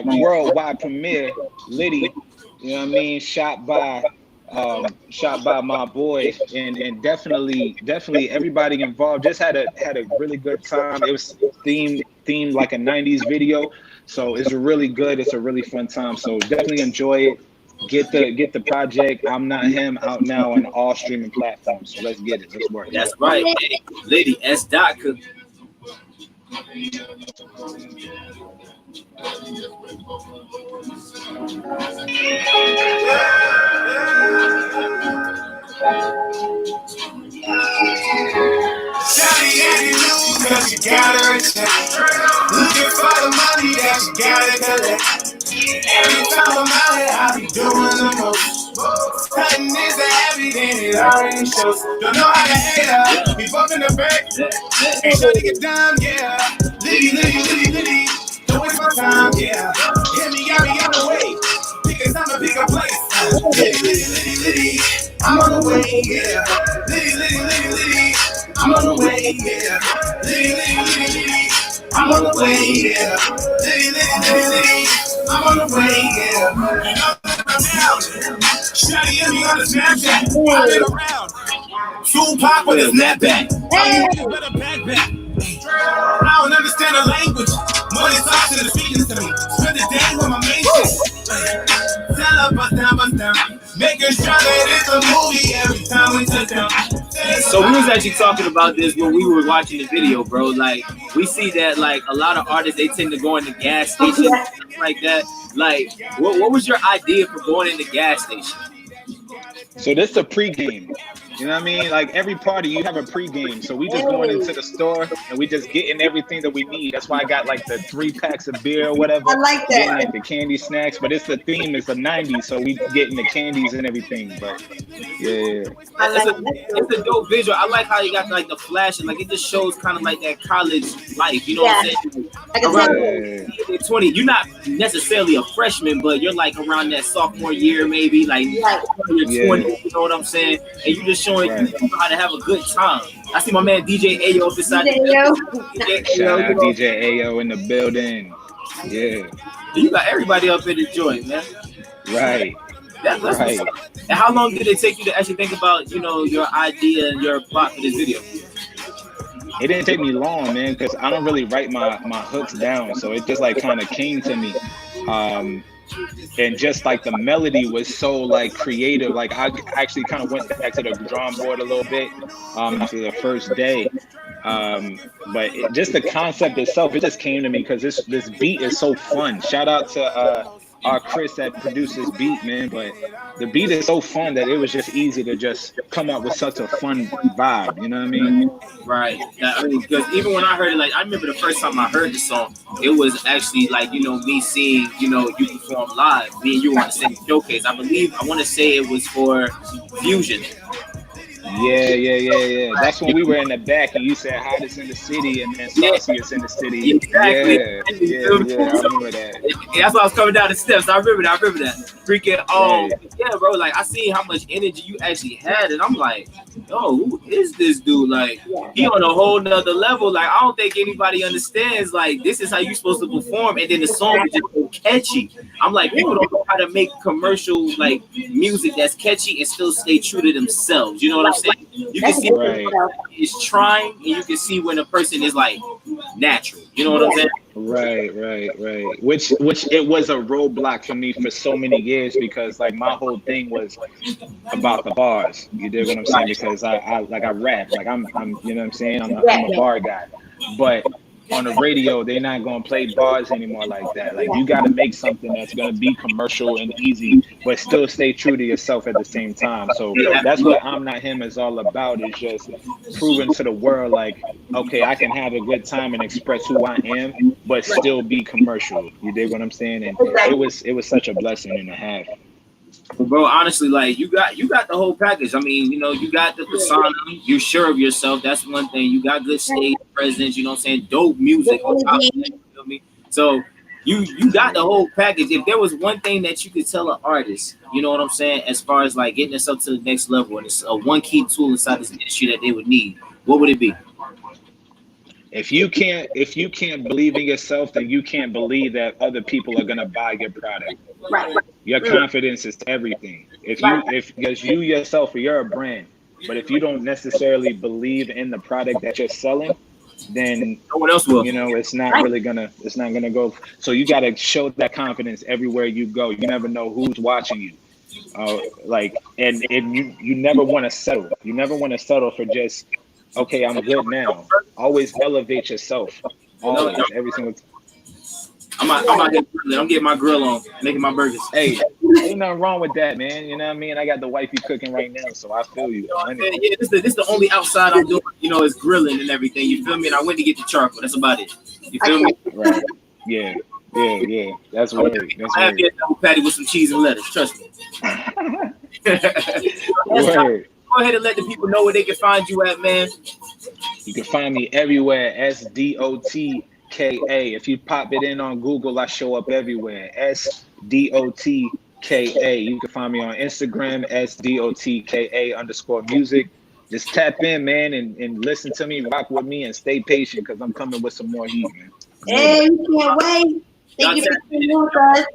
worldwide premiere, Liddy. You know what I mean? Shot by my boy, and definitely everybody involved just had a really good time. It was themed like a 90s video. So it's really good. It's a really fun time. So definitely enjoy it. Get the project. I'm Not Him out now on all streaming platforms. So let's get it. Let's work.
That's right. Hey, Liddy, S. Doctor.
Shawty ain't new cause you got her a check. Looking for the money that you gotta collect. Every time I'm out here, I be doing the most. Cutting is the heavy pretty, then it already shows. Don't know how to hate her. We fuck in the back. Ain't trying to get down, yeah. Liddy. Don't waste my time, yeah. Hit me, got me on the way. Pick a time to pick a place. Liddy. I'm on the way, yeah. Liddy. I'm on the way, yeah. Liddy. I'm on the way, yeah. Liddy. I'm on the way, yeah. And I'm down. Shawty and me on the Snapchat. I've been around. Tupac with his snapback. I need a better backpack. I don't understand the language. Money talks to the speakers to me. Spend the day with my main shit. Tell her bust down. Making sure that it's a movie every time we touch down.
So we was actually talking about this when we were watching the video, bro. Like we see that like a lot of artists, they tend to go in the gas stations like that. Like what was your idea for going in the gas station?
So this is a pregame. You know what I mean? Like every party, you have a pregame. So we just going into the store and we just getting everything that we need. That's why I got like the 3 packs of beer or whatever.
I like that.
Getting like the candy snacks, but it's the theme. It's the 90s, so we getting the candies and everything. But yeah,
it's a dope visual. I like how you got like the flash and like it just shows kind of like that college life. You know what I'm saying?
Like
around 20, you're not necessarily a freshman, but you're like around that sophomore year, maybe like you're 20. You know what I'm saying? And you just showing you how to have a good time. I see my man DJ Ayo beside
Shout out DJ Ayo in the building. Yeah.
You got everybody up in the joint, man.
Right.
That's right. And how long did it take you to actually think about, you know, your idea and your plot for this video?
It didn't take me long, man, because I don't really write my hooks down. So it just like kind of came to me. And just like the melody was so like creative, like I actually kind of went back to the drawing board a little bit after the first day. But just the concept itself, it just came to me because this beat is so fun. Shout out to our Chris that produced this beat, man. But the beat is so fun that it was just easy to just come up with such a fun vibe. You know what I mean?
Right. I mean, because even when I heard it, like I remember the first time I heard the song, it was actually like, you know, me seeing, you know, you perform live. Me and you on the same showcase. I want to say it was for Fusion.
Yeah. That's when we were in the back and you said hottest in the city and then Saucy is in the city.
Exactly.
Yeah, I remember that.
That's why I was coming down the steps. I remember that. Freaking yeah, bro. Like I seen how much energy you actually had, and I'm like, yo, who is this dude? Like he on a whole nother level. Like I don't think anybody understands. Like this is how you supposed to perform, and then the song is just so catchy. I'm like, people don't know how to make commercial like music that's catchy and still stay true to themselves. You know what I'm saying? You can see it's trying, and you can see when a person is like natural. You know what I'm saying?
Right. Which it was a roadblock for me for so many years because like my whole thing was about the bars. You dig what I'm saying? Because I rap, like I'm you know what I'm saying? I'm a bar guy, but on the radio, they're not gonna play bars anymore like that. Like you got to make something that's gonna be commercial and easy, but still stay true to yourself at the same time. So that's what I'm Not Him is all about. Is just proving to the world, like, okay, I can have a good time and express who I am, but still be commercial. You dig what I'm saying? And it was such a blessing and a half.
Bro, honestly, like you got the whole package. I mean, you know, you got the persona, you're sure of yourself. That's one thing. You got good stage presence, you know what I'm saying? Dope music. On top of that, you feel me? So you got the whole package. If there was one thing that you could tell an artist, you know what I'm saying, as far as like getting us up to the next level, and it's a one key tool inside this industry that they would need, what would it be?
If you can't believe in yourself, then you can't believe that other people are gonna buy your product.
Right.
Your confidence is everything. Because you yourself, you're a brand, but if you don't necessarily believe in the product that you're selling, then
no one else will.
You know, it's not gonna go. So you gotta show that confidence everywhere you go. You never know who's watching you. And you never want to settle. You never want to settle for just, okay, I'm good now. Always elevate yourself. Always, every single time.
I'm out here grilling. I'm getting my grill on, making my burgers.
Hey, ain't nothing wrong with that, man. You know what I mean? I got the wifey cooking right now, so I feel you.
Yeah, this is the only outside I'm doing, you know, is grilling and everything. You feel me? And I went to get the charcoal. That's about it. You feel me?
Right. Yeah. That's weird.
I have to get a double patty with some cheese and lettuce. Trust me.
Word.
Go ahead and let the people know where they can find you at, man.
You can find me everywhere. SDOTKA. If you pop it in on Google, I show up everywhere. SDOTKA. You can find me on Instagram, SDOTKA_music. Just tap in, man, and listen to me, rock with me, and stay patient because I'm coming with some more heat, man.
Hey, we can't wait. Thank you for being with us.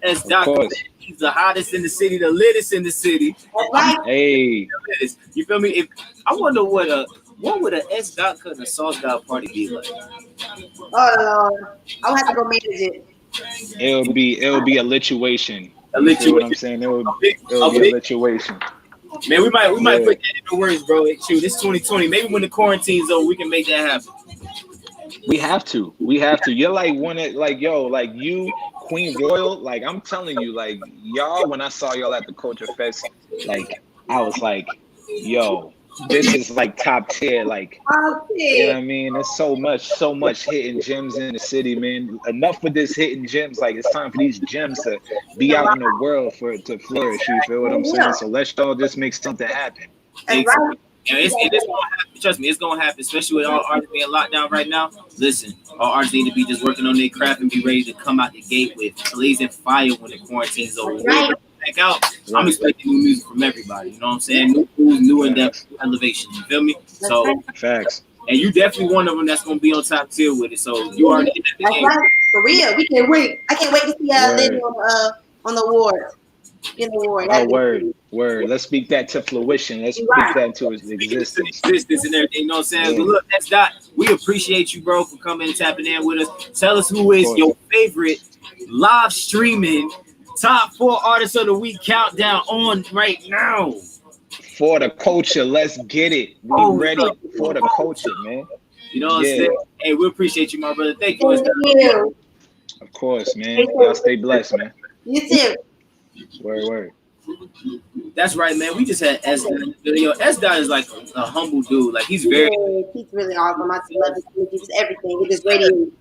S. Dr. He's the hottest in the city, the littest in the city.
That's right.
Hey.
You feel me? If I wonder what would a S. Dot and a Sauce God party be like?
Oh Lord, I'll have to go manage it.
It'll be a lituation.
A
You feel what I'm
lituation.
saying? It'll be a lituation.
Man, we might put that in the words, bro. Shoot, this 2020. Maybe when the quarantine's over, we can make that happen.
We have to. You're like one of you, Queen Royal. Like I'm telling you, like y'all. When I saw y'all at the Culture Fest, like I was like, yo, this is like top tier. Like, you know what I mean? There's so much hidden gems in the city, man. Enough with this hidden gems. Like it's time for these gems to be out in the world for it to flourish. You feel what I'm saying? So let's all just make something happen.
Exactly. And it's gonna happen. Trust me, it's gonna happen. Especially with all artists being locked down right now. Listen, all artists need to be just working on their craft and be ready to come out the gate with blazing fire when the quarantine's over. Back out. I'm expecting new music from everybody. You know what I'm saying? New food, new in-depth elevation. You feel me? So
facts.
And you definitely one of them that's gonna be on top tier with it. So you already in the game.
Right. For real, we can't wait. I can't wait to see Liddy on the awards. In the award.
Oh, word. Let's speak that to fruition. Let's speak that into its existence.
And everything, you know what I'm saying?
Yeah.
But look, that's Dot. We appreciate you, bro, for coming and tapping in with us. Tell us who is your favorite live streaming top 4 artists of the week countdown on right now.
For the culture, let's get it. We ready for the culture, man.
You know what I'm saying? Hey, we appreciate you, my brother. Thank you.
Thank you.
Of course, man. Y'all stay blessed, man.
You too.
Word.
That's right, man. We just had S Dot in the video. S Dot is like a humble dude. Like he's very.
He's really awesome. I love his energy, just everything. He just radiates.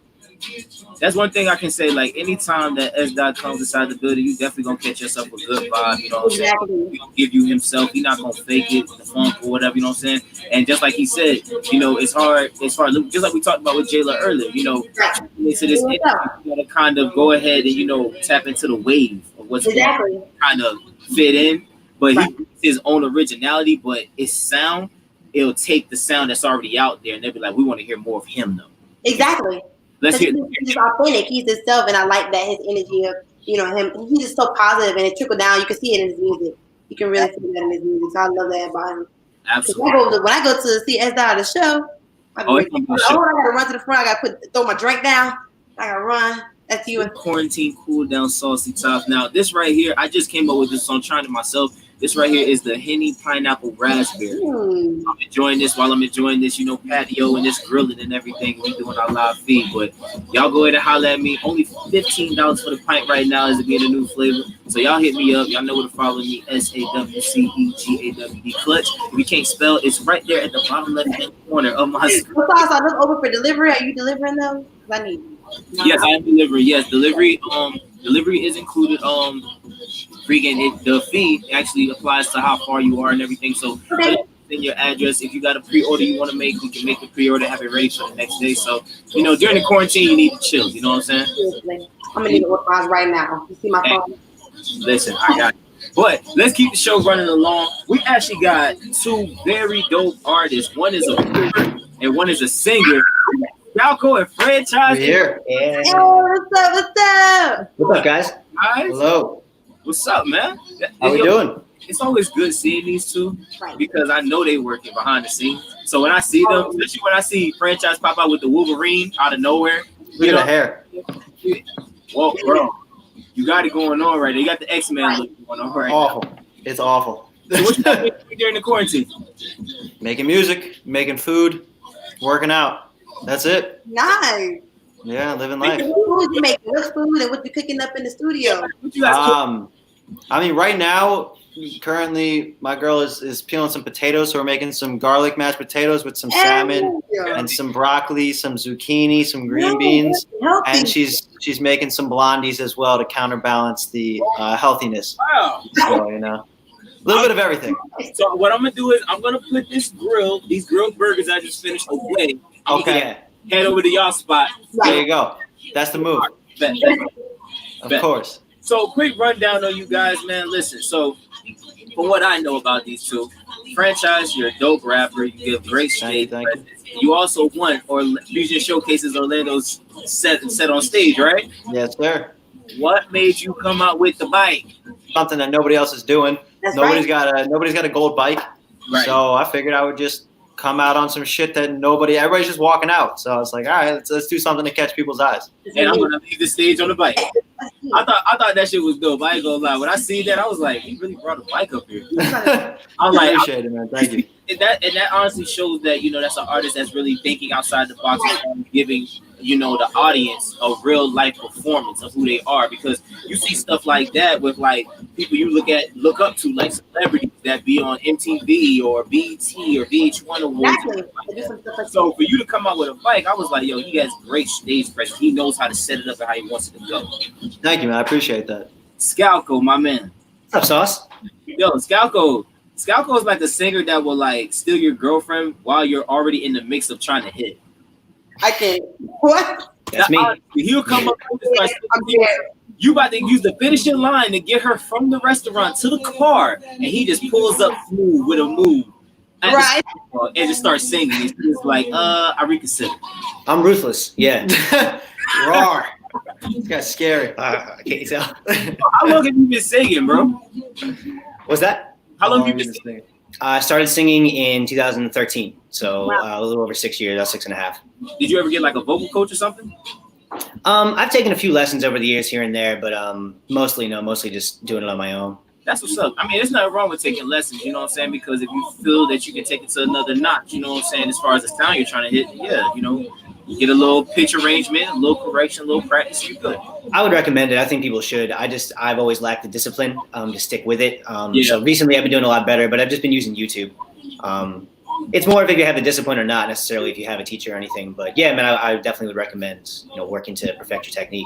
That's one thing I can say. Like anytime that S Dot comes inside the building, you definitely gonna catch yourself a good vibe. You know what I'm saying? He's gonna give you himself. He's not gonna fake it, the funk or whatever. You know what I'm saying? And just like he said, you know, it's hard. Just like we talked about with Jayla earlier. You know, into this, you gotta kind of go ahead and tap into the wave of what's going on, kind of fit in. But he brings his own originality. But his sound, it'll take the sound that's already out there, and they'll be like, we want to hear more of him though.
Exactly.
Let's hear.
He's authentic. He's himself, and I like that his energy of him. He's just so positive, and it trickle down. You can see it in his music. You can really see that in his music. So I love that about him.
Absolutely.
When I go to see S Dot at the show, I gotta run to the front. I gotta throw my drink down. I gotta run. That's you.
Quarantine cool down saucy top. Now this right here, I just came up with this, so I'm trying it myself. This right here is the Henny Pineapple Raspberry. I'm enjoying this while I'm enjoying this, patio and this grilling and everything. We doing our live feed, but y'all go ahead and holler at me. Only $15 for the pint right now as it being a new flavor. So y'all hit me up. Y'all know where to follow me. SAWCEGAWD Clutch. If you can't spell, it's right there at the bottom left hand corner of my screen.
What's also, I look over for delivery. Are you delivering those? I need.
Yes, I am delivering. Yes, delivery. Delivery is included. The fee actually applies to how far you are and everything. So in your address, if you got a pre-order you want to make, we can make the pre-order, have it ready for the next day. So during the quarantine, you need to chill. You know what I'm saying?
I'm gonna need to work mine right now. You see my phone?
Listen, I got it. But let's keep the show running along. We actually got 2 very dope artists. One is a rapper and one is a singer. Falco and Franchise.
We're here.
Hey, what's up?
What's up, guys?
Guys,
hello.
What's up, man?
How we doing?
It's always good seeing these two because I know they working behind the scenes. So when I see them, especially when I see Franchise pop out with the Wolverine out of nowhere.
Look at the hair.
Whoa, bro. You got it going on right there. You got the X-Men look going on right
awful. Now. It's awful.
So what you doing during the quarantine?
Making music, making food, working out. That's it.
Nice.
Yeah, living life.
What you making? What food and what you cooking up in the studio?
What you guys
I mean, right now, currently, my girl is peeling some potatoes, so we're making some garlic mashed potatoes with some salmon and some broccoli, some zucchini, some green beans, and she's making some blondies as well to counterbalance the healthiness.
Wow.
So little bit of everything.
So what I'm gonna do is I'm gonna put these grilled burgers I just finished away.
Okay.
Head over to y'all spot.
There you go. That's the move.
Bet.
Of course.
So quick rundown on you guys, man. Listen, so from what I know about these two, Franchise, you're a dope rapper. You give great stage presence. You also won Fusion Showcases Orlando's set on stage, right?
Yes, sir.
What made you come out with the bike?
Something that nobody else is doing.
That's
Nobody's
right.
got a gold bike.
Right.
So I figured I would just come out on some shit that everybody's just walking out. So I was like, all right, let's do something to catch people's eyes.
And I'm gonna leave the stage on the bike. I thought that shit was dope. I ain't gonna lie. When I see that, I was like, he really brought a bike up here. I'm like,
appreciate it, man. Thank you.
And that honestly shows that, you know, that's an artist that's really thinking outside the box and giving, you know, the audience a real life performance of who they are, because you see stuff like that with like people you look up to, like celebrities that be on MTV or BET or VH1 awards.
Exactly.
So for you to come out with a bike, I was like, yo, he has great stage presence. He knows how to set it up and how he wants it to go.
Thank you, man. I appreciate that.
Scalco, my man.
What's up, Sauce?
Yo, Scalco is like a singer that will like steal your girlfriend while you're already in the mix of trying to hit.
I can. What?
That's me.
He'll come up with this,
I'm dead.
you about to use the finishing line to get her from the restaurant to the car, and he just pulls up smooth with a move.
Right.
And just starts singing. It's just like, I reconsider.
I'm ruthless. Yeah. Roar. This guy's scary. I can't tell.
How long have you been singing, bro?
What's that?
How long have you been singing?
I started singing in 2013, so a little over 6 years, 6.5.
Did you ever get like a vocal coach or something?
I've taken a few lessons over the years here and there, but mostly just doing it on my own.
That's what's up. I mean, there's nothing wrong with taking lessons, you know what I'm saying? Because if you feel that you can take it to another notch, you know what I'm saying, as far as the sound you're trying to hit, yeah, you know, you get a little pitch arrangement, a little correction, a little practice, you're good.
I would recommend it. I think people should. I've always lacked the discipline to stick with it. So recently I've been doing a lot better, but I've just been using YouTube. It's more if you have the discipline or not necessarily if you have a teacher or anything. But yeah, man, I definitely would recommend, working to perfect your technique.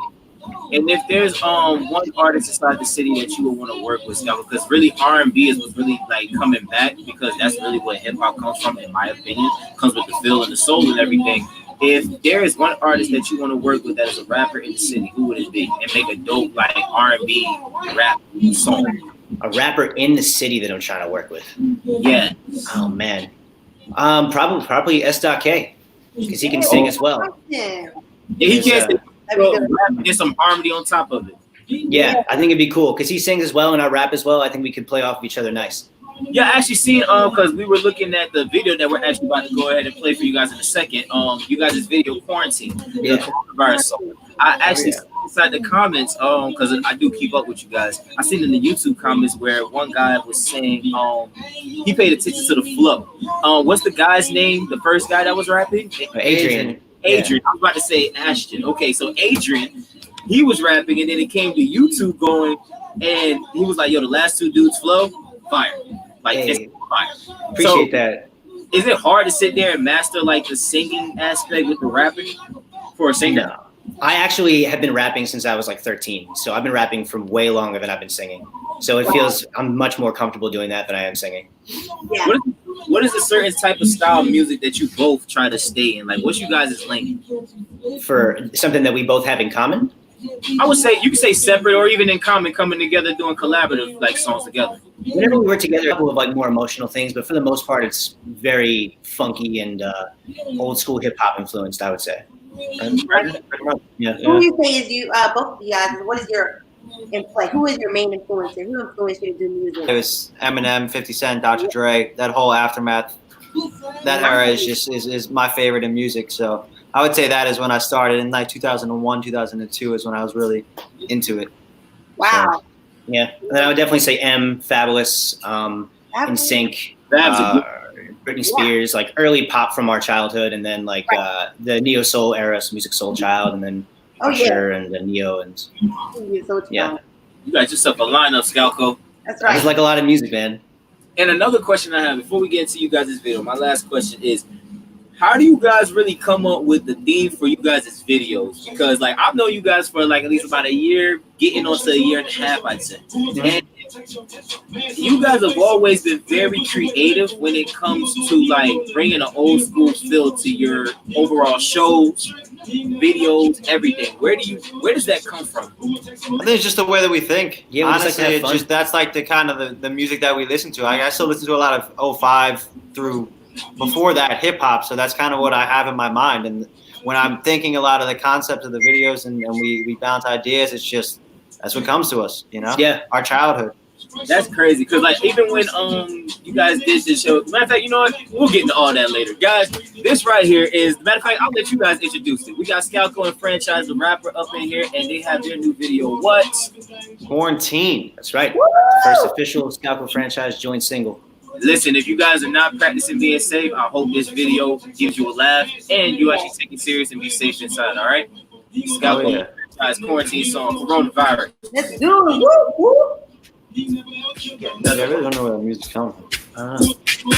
And if there's one artist inside the city that you would want to work with, Scott, because really R&B was really like coming back, because that's really what hip hop comes from, in my opinion, comes with the feel and the soul and everything. If there is one artist that you want to work with that is a rapper in the city, who would it be? And make a dope like R&B rap song.
A rapper in the city that I'm trying to work with.
Yeah.
Oh man. Probably S.K. because he can sing as well.
Yeah.
Yeah, he can sing. Get some harmony on top of it.
Yeah, I think it'd be cool because he sings as well and I rap as well. I think we could play off of each other nice.
Yeah, I actually seen because we were looking at the video that we're actually about to go ahead and play for you guys in a second. You guys' video Quarantine, the coronavirus. So I actually inside the comments, because I do keep up with you guys. I seen in the YouTube comments where one guy was saying he paid attention to the flow. What's the guy's name? The first guy that was rapping?
Adrian.
Adrian. I was about to say Ashton. Okay, so Adrian, he was rapping, and then it came to YouTube going, and he was like, "Yo, the last two dudes flow fire." Like, it's fire.
Appreciate that.
Is it hard to sit there and master like the singing aspect with the rapping for a singer?
No. I actually have been rapping since I was like 13. So I've been rapping for way longer than I've been singing. So it feels I'm much more comfortable doing that than I am singing.
Yeah.
What is a certain type of style of music that you both try to stay in? Like, what's you guys' lane?
For something that we both have in common?
I would say you could say separate or even in common, coming together doing collaborative like songs together.
Whenever we work together, a couple of like more emotional things, but for the most part, it's very funky and old school hip hop influenced, I would say. Yeah.
Who do you say is you? Both of you guys. What is your play? Who is your main influencer? Who influenced you to do music?
It was Eminem, 50 Cent, Dr. Dre. That whole aftermath, that era is just is my favorite in music. So I would say that is when I started in like 2001, 2002 is when I was really into it.
Wow.
So, yeah, and then I would definitely say Fabulous, NSYNC, Britney Spears, like early pop from our childhood, and then like the neo soul era, so Music Soul Child, and then Usher and the Neo, and
yeah. You got yourself a lineup, Scalco.
That's right.
I just like a lot of music, man.
And another question I have before we get into you guys' video, my last question is, how do you guys really come up with the theme for you guys' videos? Because like I've known you guys for like at least about a year, getting on to a year and a half, I'd say. And you guys have always been very creative when it comes to like bringing an old school feel to your overall shows, videos, everything. Where does that come from?
I think it's just the way that we think.
Yeah, we just
honestly,
like to have fun.
that's like the kind of the music that we listen to. I still listen to a lot of 05 through before that hip hop, so that's kind of what I have in my mind. And when I'm thinking a lot of the concepts of the videos and we bounce ideas, it's just that's what comes to us, you know?
Yeah.
Our childhood.
That's crazy because like even when you guys did this show, matter of fact, you know what? We'll get into all that later, guys. This right here is matter of fact. I'll let you guys introduce it. We got Scalco and Franchise, the rapper, up in here, and they have their new video. What?
Quarantine.
That's right. First official Scalco Franchise joint single.
Listen, if you guys are not practicing being safe, I hope this video gives you a laugh and you actually take it serious and be safe inside. All right? Scalco Franchise quarantine song, coronavirus.
Let's do it. Woo, woo.
I really don't know where the music's coming from.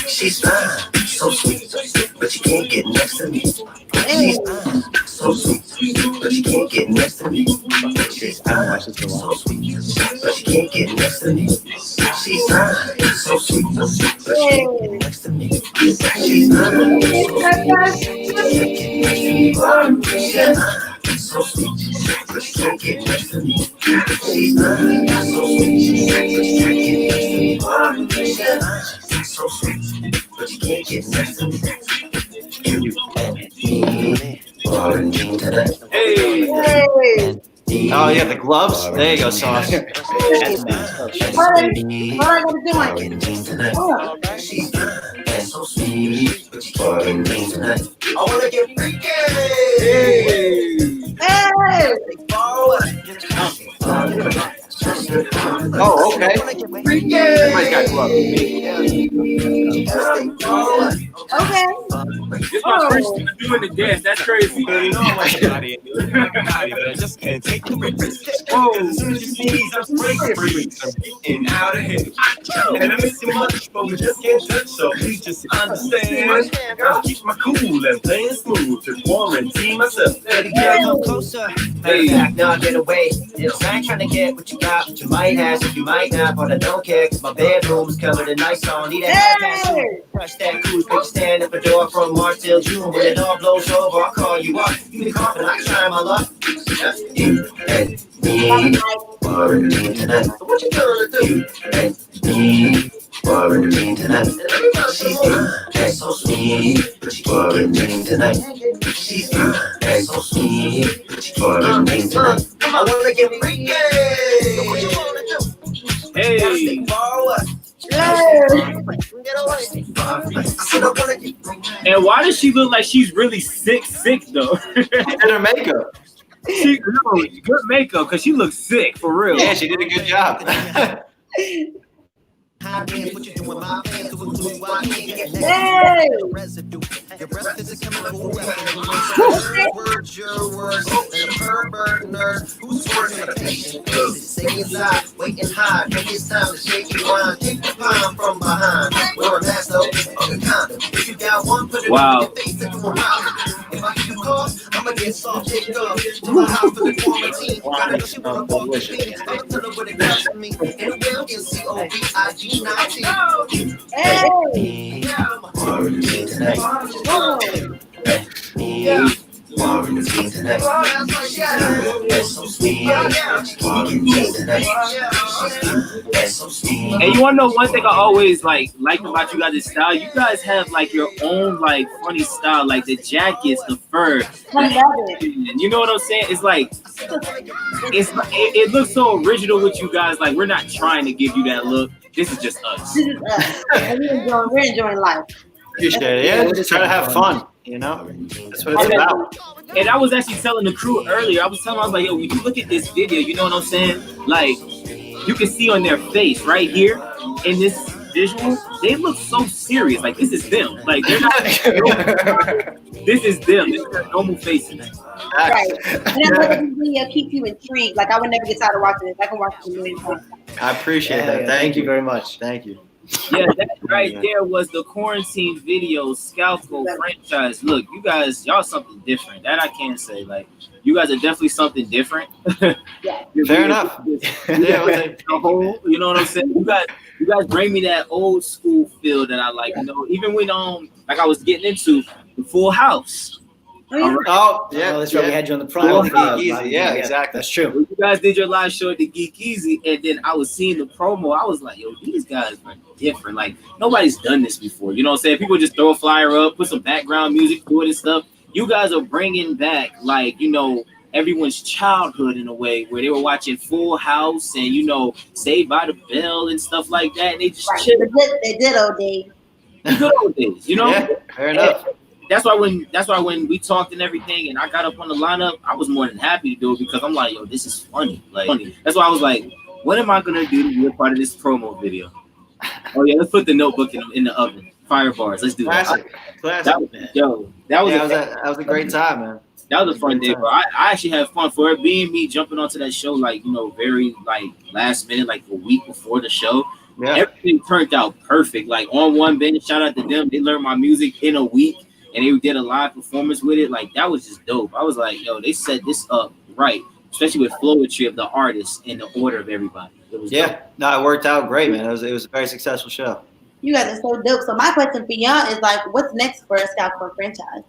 She's fine, so sweet, but you can't get next to me. She's fine, so sweet, but you can't get next to me. She's fine, so sweet, but you can't get next to me. She's fine, so sweet, but you can't get next to me. She's fine, so sweet, but you can't get next to me. She's fine, so sweet, but you can't get next to me. She's fine, so sweet, but you can't get next to me. You and me, quarantine tonight.
Hey.
Oh, yeah, the gloves? There you go, Sauce.
What are you doing? Oh.
She's fine and so sweet, but you can't get next tonight. I wanna get freaky.
Hey!
Oh, okay. Everybody's got gloves.
Okay.
This is my first time doing the dance. That's crazy.
But I just can't take the risk. As soon as you sneeze, I'm breaking. I'm getting out of here. And I miss you much, but we just can't touch. So please just understand. Gotta keep my cool and playing smooth to quarantine myself.
Come closer. Matter of fact, now I get away. I ain't trying to get what you got, but you might have, so you might not, but I don't care, cause my bedroom is covered in ice on. Need a half Crush that cool, quick stand at the door from March till June. When it all blows over, I'll call you up. You can call and I can try my luck.
You and me, quarantine tonight. What you gonna do? You and me, quarantine tonight. She's fine and so sweet, but you can't get next tonight. She's fine and so sweet, but you can't get next tonight. I wanna get freaky. What you wanna do?
Hey. And why does she look like she's really sick though?
And her makeup.
Good makeup because she looks sick for real.
Yeah, she did a good job.
Hey!
Your breath is a chemical weapon.
Words, your words, and a pervert nerd who's worse than a patient. Stay inside, wait and hide. Maybe it's time to shake your wine. Take the palm from behind. Wear a mask though, of the condom. If you got one, put it on your face, take them around. If I give you cause, I'ma get soft, take up. To my house for the quarantine. Gotta know she wanna walk with me. I'ma tell her what it does for me. And it will get COVID-19.
Hey!
Quarantine tonight. Quarantine tonight. That's so sweet. Quarantine tonight. That's so sweet.
And you wanna know one thing I always like about you guys' style? You guys have like your own like funny style, like the jackets, the fur.
I love it.
You know what I'm saying? It's like it looks so original with you guys. Like we're not trying to give you that look. This is just us.
This is us. And we're enjoying life.
Appreciate it. Yeah, just try to have fun, you know? That's what it's about.
And I was actually telling the crew earlier, I was like, yo, when you look at this video, you know what I'm saying? Like, you can see on their face right here in this visual, they look so serious. Like, this is them. Like, they're not. This is them. This is their normal faces.
Right. And I know that this video keeps you intrigued. Like, I would never get tired of watching this. I can watch it a million times.
I appreciate that. Thank you very much. Thank you.
Yeah, that right there was the quarantine video, Scalco Franchise. Look, you guys, y'all something different. That I can say. Like, You guys are definitely something different.
Yeah.
Fair enough. Yeah, we'll take
You know what I'm saying? You guys bring me that old school feel that I like. You know, even when like I was getting into the Full House.
Oh, yeah.
All right.
Oh, yeah.
Oh, that's right. We had you on the
Live
promo.
with the Geek Easy. Yeah, exactly.
That's true.
When you guys did your live show at the Geek Easy, and then I was seeing the promo, I was like, yo, these guys are different. Like, nobody's done this before. You know what I'm saying? People just throw a flyer up, put some background music to it and stuff. You guys are bringing back, like, you know, everyone's childhood in a way where they were watching Full House and, you know, Saved by the Bell and stuff like that. And they just
Right.
chilled.
They did old days.
The good old days, you know?
Yeah, fair enough.
That's why when we talked and everything and I got up on the lineup, I was more than happy to do it because I'm like, yo, this is funny. Like, that's why I was like, what am I gonna do to be a part of this promo video? Oh yeah, let's put the notebook in the oven. Fire bars. Let's do
Classic.
that.
Classic.
That was
a great time, man.
That was a fun day, bro. I actually had fun for it being me jumping onto that show, like, you know, very like last minute, like a week before the show.
Yeah.
Everything turned out perfect. Like on one bench, shout out to them. They learned my music in a week and they did a live performance with it. Like that was just dope. I was like, yo, they set this up right, especially with flowetry of the artists and the order of everybody. It was dope.
No, it worked out great, man. It was a very successful show.
You guys are so dope. So my question for y'all is like, what's next for a Scout Corps franchise?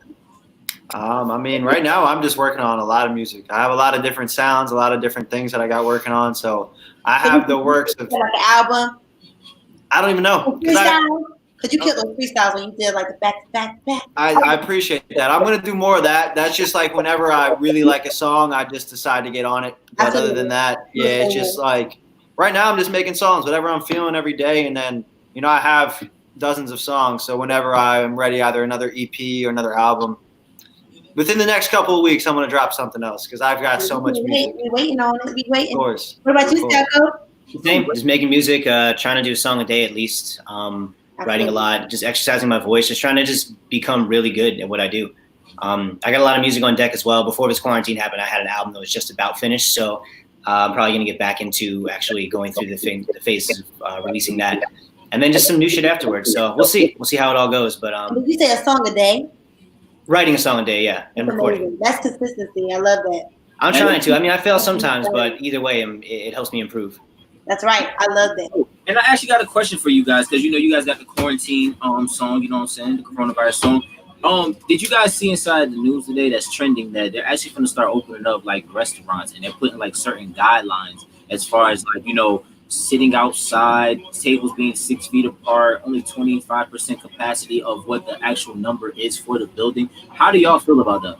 I mean, right now I'm just working on a lot of music. I have a lot of different sounds, a lot of different things that I got working on. So I have the works of
like an album.
I don't even know.
Because you killed those freestyles when you did like the back to back to back.
I appreciate that. I'm gonna do more of that. That's just like whenever I really like a song, I just decide to get on it. But
Absolutely.
other than that, yeah, it's just like right now I'm just making songs, whatever I'm feeling every day, and then I have dozens of songs. So whenever I'm ready, either another EP or another album. Within the next couple of weeks, I'm gonna drop something else because I've got so much music.
We waiting on it. We waiting.
Of course.
What about you, Scacco?
Same. Just making music, trying to do a song a day at least. Writing a lot, just exercising my voice, just trying to just become really good at what I do. I got a lot of music on deck as well. Before this quarantine happened, I had an album that was just about finished. So I'm probably going to get back into actually going through the phases of releasing that. And then just some new shit afterwards. So we'll see. We'll see how it all goes. But
Did you say a song a day?
Writing a song a day, yeah, and recording.
That's consistency. I love that.
I'm trying to. I mean, I fail sometimes, but either way, it helps me improve.
That's right. I love that.
And I actually got a question for you guys because you guys got the quarantine song, you know what I'm saying, the coronavirus song. Did you guys see inside the news today that's trending that they're actually going to start opening up like restaurants and they're putting like certain guidelines as far as like sitting outside, tables being 6 feet apart, only 25% capacity of what the actual number is for the building. How do y'all feel about that?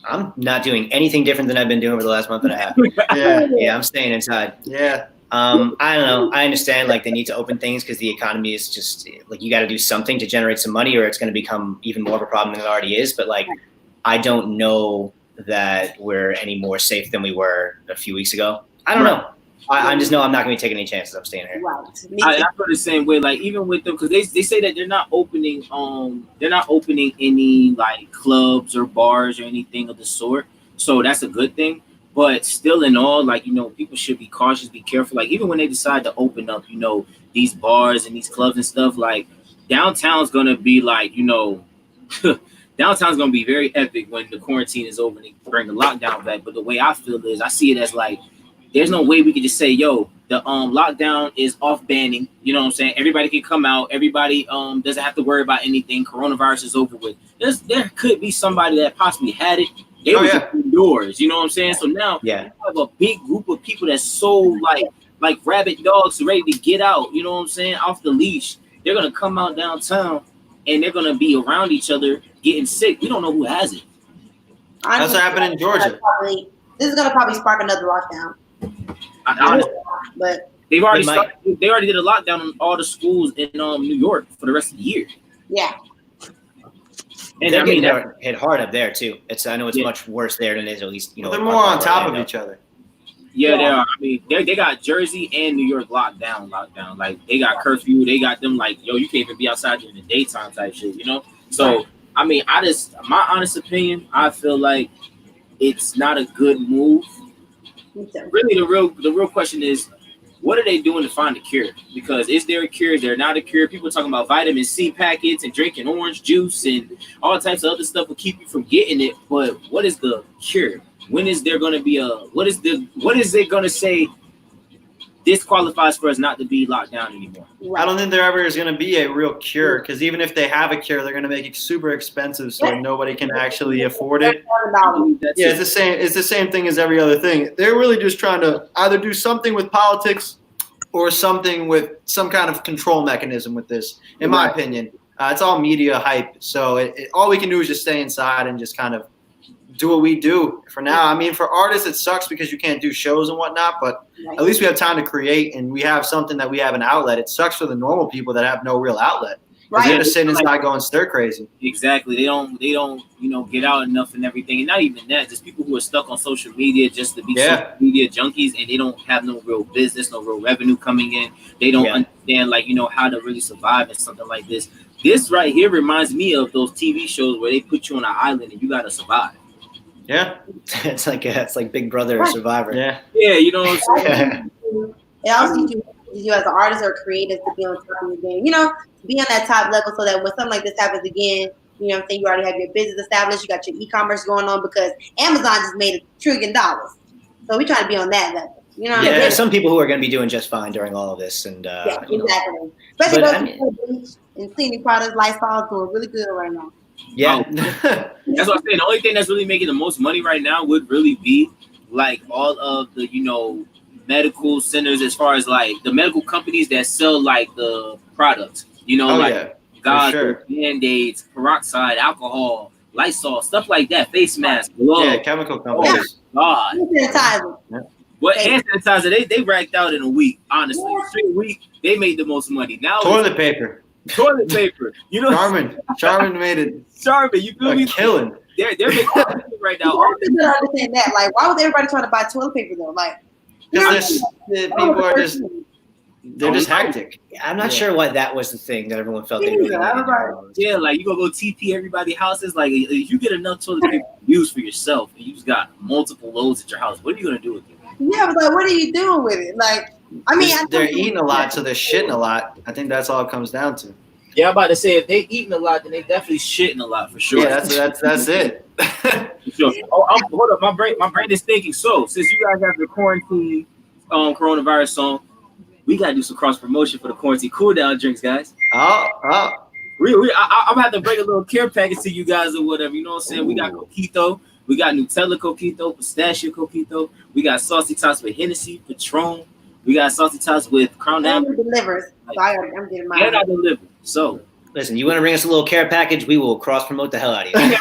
I'm not doing anything different than I've been doing over the last month and a half. Yeah, I'm staying inside.
Yeah.
I don't know. I understand like they need to open things because the economy is just like you got to do something to generate some money or it's going to become even more of a problem than it already is. But like, I don't know that we're any more safe than we were a few weeks ago. I don't know. I just know I'm not going to be taking any chances. I'm staying here.
Right.
I feel the same way. Like even with them, because they say that they're not opening any like clubs or bars or anything of the sort. So that's a good thing. But still, in all, like people should be cautious, be careful. Like even when they decide to open up, these bars and these clubs and stuff, like downtown's gonna be like, downtown's gonna be very epic when the quarantine is over and they bring the lockdown back. But the way I feel is, I see it as like, there's no way we could just say, yo, the lockdown is off banning. You know what I'm saying? Everybody can come out. Everybody doesn't have to worry about anything. Coronavirus is over with. There could be somebody that possibly had it. They were indoors. You know what I'm saying? So now you have a big group of people that's so like rabid dogs ready to get out. You know what I'm saying? Off the leash. They're gonna come out downtown and they're gonna be around each other getting sick. We don't know who has it.
That's what happened in Georgia.
This is gonna probably spark another lockdown. But
they already did a lockdown on all the schools in New York for the rest of the year.
Yeah.
And they're getting hit hard up there too. I know it's much worse there than it is at least
they're more on top of each other.
Yeah, they are. I mean, they got Jersey and New York locked down. Like they got curfew. They got them like, yo, you can't even be outside during the daytime type shit. So I mean, my honest opinion, I feel like it's not a good move. Really, the real question is, what are they doing to find a cure? Because is there a cure? Is there not a cure? People are talking about vitamin C packets and drinking orange juice and all types of other stuff will keep you from getting it. But what is the cure? When is there going to be what is it going to say this qualifies for us not to be locked down anymore?
I don't think there ever is going to be a real cure, because even if they have a cure, they're going to make it super expensive so nobody can actually afford it. Yeah, it's the same. It's the same thing as every other thing. They're really just trying to either do something with politics or something with some kind of control mechanism with this, in my opinion. It's all media hype. So all we can do is just stay inside and just kind of do what we do for now. I mean, for artists, it sucks because you can't do shows and whatnot, but at least we have time to create and we have something that we have an outlet. It sucks for the normal people that have no real outlet. They're just sitting inside going stir crazy.
Exactly. They don't, get out enough and everything. And not even that, just people who are stuck on social media just to be social media junkies, and they don't have no real business, no real revenue coming in. They don't understand, how to really survive in something like this. This right here reminds me of those TV shows where they put you on an island and you got to survive.
Yeah.
It's like Big Brother or Survivor.
Yeah.
Yeah, you know what I'm saying?
It also teaches you as an artist or creative to be on top of the game, to be on that top level so that when something like this happens again, you know what I'm saying, you already have your business established, you got your e-commerce going on, because Amazon just made $1 trillion. So we try to be on that level. You know what I mean?
There's some people who are going to be doing just fine during all of this. And
exactly. Especially those who bleach and cleaning products, Lysol doing really good right now.
Yeah.
That's what I'm saying. The only thing that's really making the most money right now would really be all of the, medical centers, as far as the medical companies that sell the products, goggles, Band-Aids, peroxide, alcohol, Lysol, stuff like that, face masks, gloves.
Yeah, chemical companies.
Oh, God. What hand sanitizer? They racked out in a week, honestly. Straight week, they made the most money. Now
toilet paper.
Charmin
made it.
Charmin, you feel me?
Killing.
They're making money right now.
I don't understand that. Why was everybody trying to buy toilet paper though?
Because people are just hectic.
I'm not sure why that was the thing that everyone felt they really needed.
Yeah, you gonna go TP everybody's houses. If you get enough toilet paper to use for yourself, and you just got multiple loads at your house, what are you gonna do with it?
Yeah, but what are you doing with it?
They're eating a lot, so they're shitting a lot. I think that's all it comes down to.
Yeah, I'm about to say if they eating a lot, then they definitely shitting a lot for sure.
Yeah, that's it.
Sure. Hold up, my brain is thinking. So since you guys have the quarantine coronavirus song, we gotta do some cross promotion for the quarantine cool down drinks, guys.
I'm
gonna have to bring a little care package to you guys or whatever. You know what I'm saying? We got Coquito, we got Nutella Coquito, pistachio Coquito, we got saucy tots with Hennessy, Patron, we got saucy tots with Crown Apple.
Delivers. So I'm getting mine.
And I deliver. So
listen, you want to bring us a little care package? We will cross promote the hell out of you.
We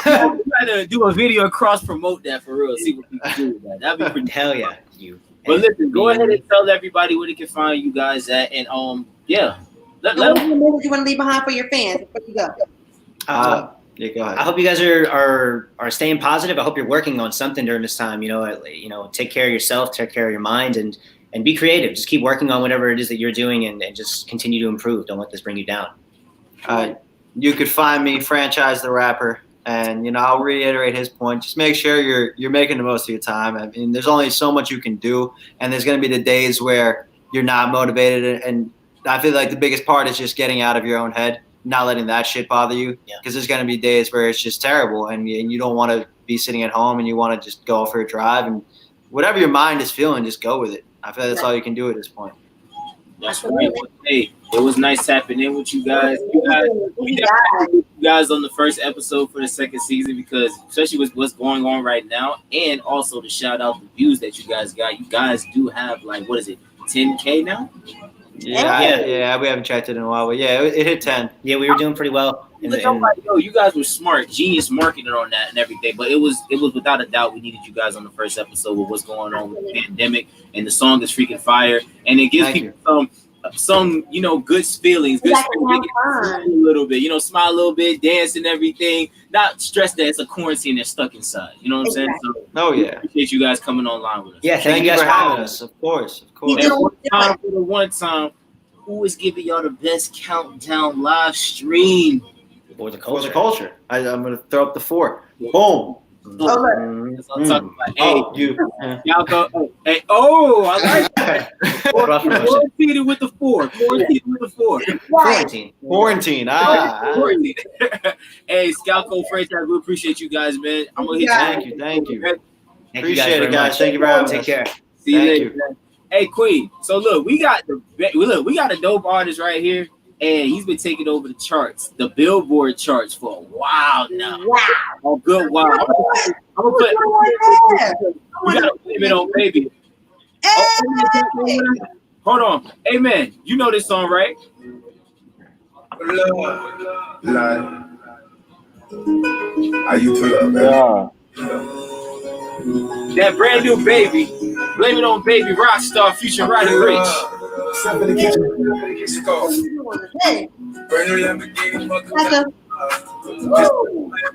gotta do a video and cross promote that for real. See what people do with that. That'd be pretty
hell yeah. You.
But listen, go ahead and tell everybody where they can find you guys at, and Let
what you want to leave behind for your fans before you go?
Yeah, go ahead.
I hope you guys are staying positive. I hope you're working on something during this time. Take care of yourself, take care of your mind, and be creative. Just keep working on whatever it is that you're doing, and just continue to improve. Don't let this bring you down.
You could find me, Franchise the Rapper, and I'll reiterate his point. Just make sure you're making the most of your time. I mean, there's only so much you can do, and there's going to be the days where you're not motivated. And I feel like the biggest part is just getting out of your own head, not letting that shit bother you. Because there's going to be days where it's just terrible, and you don't want to be sitting at home, and you want to just go for a drive, and whatever your mind is feeling, just go with it. I feel like that's all you can do at this point.
That's right. Hey, it was nice tapping in with you guys. We definitely you guys on the first episode for the second season, because especially with what's going on right now, and also to shout out the views that you guys got. You guys do have 10K now?
Yeah, we haven't checked it in a while, but yeah, it hit 10.
Yeah, we were doing pretty well.
You guys were smart, genius marketing on that and everything. But it was without a doubt we needed you guys on the first episode with what's going on with the pandemic, and the song is freaking fire, and it gives people some good feelings, a little bit, smile a little bit, dance and everything. Not stress that it's a quarantine they're stuck inside. You know what I'm saying? So, appreciate you guys coming online with us.
Yeah, thank you guys for having us.
Of course.
And one time, who is giving y'all the best countdown live stream?
For the culture.
I'm going to throw up the 4. Boom.
That's what I'm talking about. Y'all go. Hey, I like that. Quarantine with the 4. Quarantine. Hey, Scout Code franchise, we appreciate you guys, man. I'm gonna hit
Thank you. Appreciate it, guys. Thank you for having us.
Take care.
See you
Thank
later,
you.
man. Hey, Queen. So look, we got a dope artist right here, and he's been taking over the charts, the Billboard charts for a while now.
Wow.
A good while. I'm gonna put. You gotta blame it on baby.
Hey.
Hold on. Hey man, you know this song, right?
Like, how you pull up, man?
That brand new baby. Blame it on baby Rockstar Future Roddy Rich.
Step in the kitchen, go.
Hey.
Brand new Lamborghini,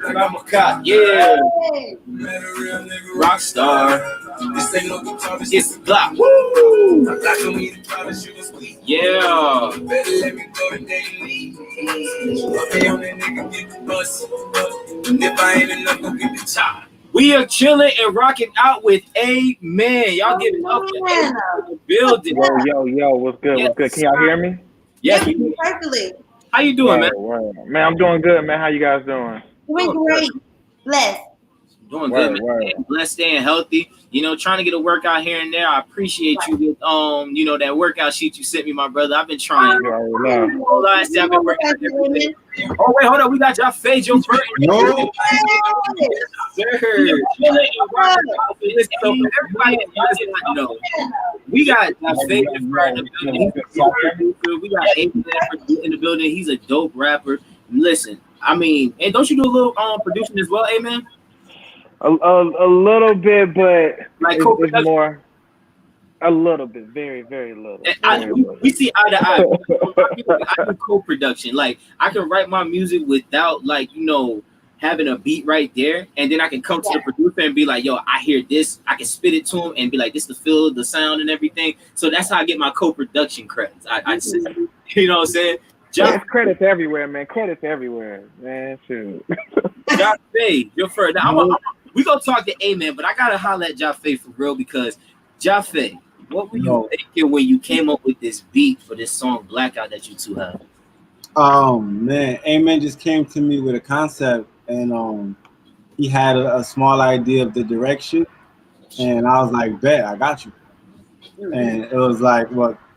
Like
I'm a cop, yeah.
Hey.
Rockstar. This ain't no guitar, it's a Glock. Woo! Yeah.
Better let me go and they leave. Okay, on that nigga get the bus. And if I ain't enough, go get the top.
We are chilling and rocking out with Amen. Y'all giving up the building.
Yo, what's good?
Yes.
What's good? Can y'all hear me?
Yes.
Perfectly.
How you doing, man?
Word. Man, I'm doing good, man. How you guys doing?
Doing great. Blessed.
Doing good, man.
Word.
Blessed, staying healthy. You know, trying to get a workout here and there. I appreciate you with you know, that workout sheet you sent me, my brother. I've been trying.
You already know.
Hold on, I've been working out every day. Oh wait, hold on. We got y'all Fade your first.
No.
Sir. Listen, so for everybody that doesn't know, we got Fade in the building. He's a producer. We got Amen in the building. He's a dope rapper. Listen, I mean, and don't you do a little producing as well, Amen?
A little bit, but
Like
it's more. A little bit, very, very little.
We see eye to eye. I do co-production. Like I can write my music without, like, you know, having a beat right there, and then I can come to the producer and be like, "Yo, I hear this." I can spit it to him and be like, "This the feel, the sound, and everything." So that's how I get my co-production credits. You know what I'm saying?
It's credits everywhere, man. Credits everywhere, man. Shoot.
Jaffe, you're first. Now, we gonna talk to Amen, but I gotta holler at Jaffe for real because Jaffe, what were you thinking when you came up with this beat for this song Blackout that you two have?
Man, Amen just came to me with a concept, and he had a small idea of the direction, and I was like, bet, I got you. And it was like,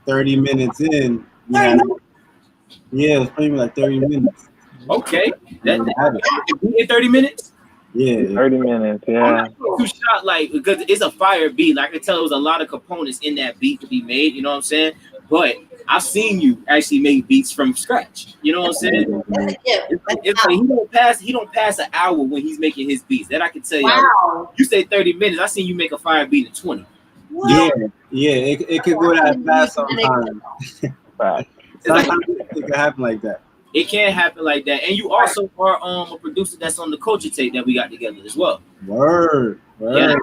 30 minutes in, it was pretty much like 30 minutes.
Okay. In 30 minutes?
Yeah.
30 minutes, yeah.
Too shot, like, because it's a fire beat. Like I can tell there was a lot of components in that beat to be made, you know what I'm saying? But I've seen you actually make beats from scratch. You know what I'm saying? It's like he don't pass an hour when he's making his beats. That I can tell you.
Wow.
You say 30 minutes, I seen you make a fire beat in 20.
Yeah, it could go that fast sometimes. Sometimes it can happen like that.
It can happen like that. And you also are a producer that's on the Culture tape that we got together as well.
Word. Yeah.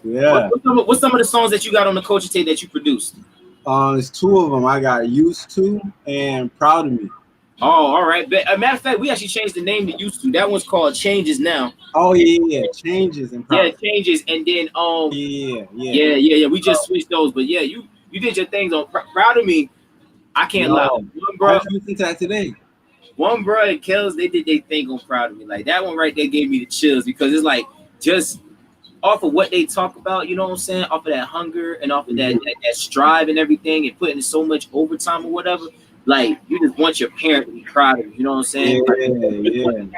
What's some of the songs that you got on the Culture tape that you produced?
There's two of them. I got Used To and Proud of Me.
Oh, all right. But matter of fact, we actually changed the name to Used To. That one's called Changes now.
Oh yeah. Changes and Proud.
Yeah, Changes, and then
Yeah.
We just switched those. But yeah, you did your things on Proud of Me. I can't lie. One bro,
I listened to that today.
One bro and Kells, they did their thing on Proud of Me. Like that one right there gave me the chills because it's like just off of what they talk about, you know what I'm saying? Off of that hunger and off of that strive and everything and putting in so much overtime or whatever. Like you just want your parent to be proud of you, you know what I'm saying? You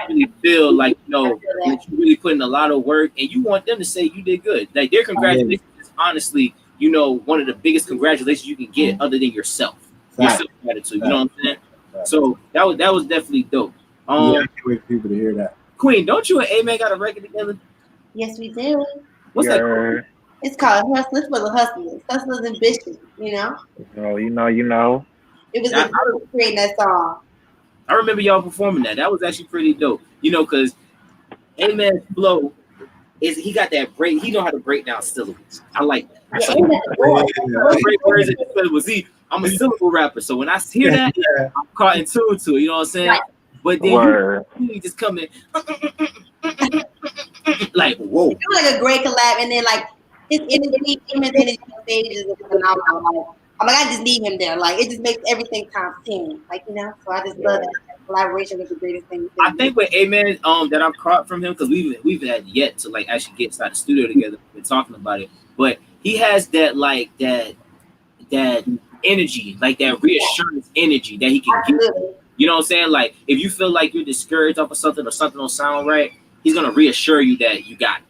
really feel like, you know, that you really put in a lot of work and you want them to say you did good. Like their congratulations is honestly, you know, one of the biggest congratulations you can get other than yourself. Yourself gratitude, you know what I'm saying? So that was definitely dope.
I can't wait for people to hear that.
Queen, don't you and Amen got a record together?
Yes, we do.
What's that called?
It's called Hustlers for the Hustlers. Hustlers and Bishops, you know?
Oh, you know.
It was a group creating that song.
I remember y'all performing that. That was actually pretty dope. You know, because Amen's flow is he got that break. He know how to break down syllables. I like that. Great words and syllables. I'm a syllable rapper, so when I hear that, I'm caught in tune to it. You know what I'm saying? Right. But then you just come in like whoa.
It was like a great collab, and then like his energy on stage is phenomenal. Like, I'm like, I just need him there. Like it just makes everything times 10. Like, you know, so I just love that. collaboration was the greatest thing.
I think with Amen, that I've caught from him, because we've had yet to like actually get inside the studio together. We're talking about it, but he has that like that energy, like that reassurance energy that he can give. You know what I'm saying? Like if you feel like you're discouraged off of something or something don't sound right, he's gonna reassure you that you got it.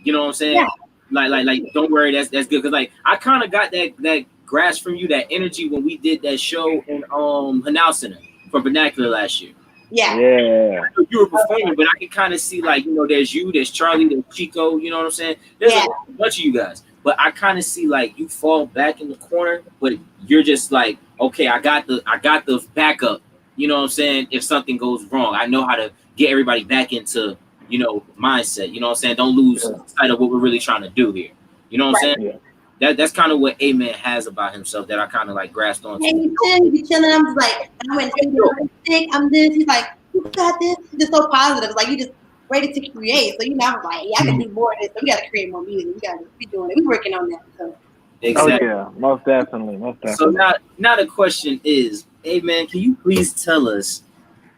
You know what I'm saying? Yeah. Like don't worry, that's good. Because like I kind of got that grasp from you, that energy when we did that show in Hanau Center for Vernacular last year.
Yeah.
You were performing, but I can kind of see like, you know, there's you, there's Charlie, there's Chico, you know what I'm saying? There's a bunch of you guys. But I kind of see like you fall back in the corner, but you're just like, okay, I got the backup. You know what I'm saying? If something goes wrong, I know how to get everybody back into, you know, mindset. You know what I'm saying? Don't lose sight of what we're really trying to do here. You know what I'm saying? That's kind of what Amen has about himself that I kind of like grasped on.
Hey, you be chilling. I'm just like, I went to sick. I'm this. He's like, you got this. He's just so positive. It's like you just ready to create. So you know, I'm like, yeah, I can do more of this. So we got to create more music. We got to be doing it. We're working on that. So.
Exactly.
Oh yeah, most definitely.
So now the question is, Amen, can you please tell us,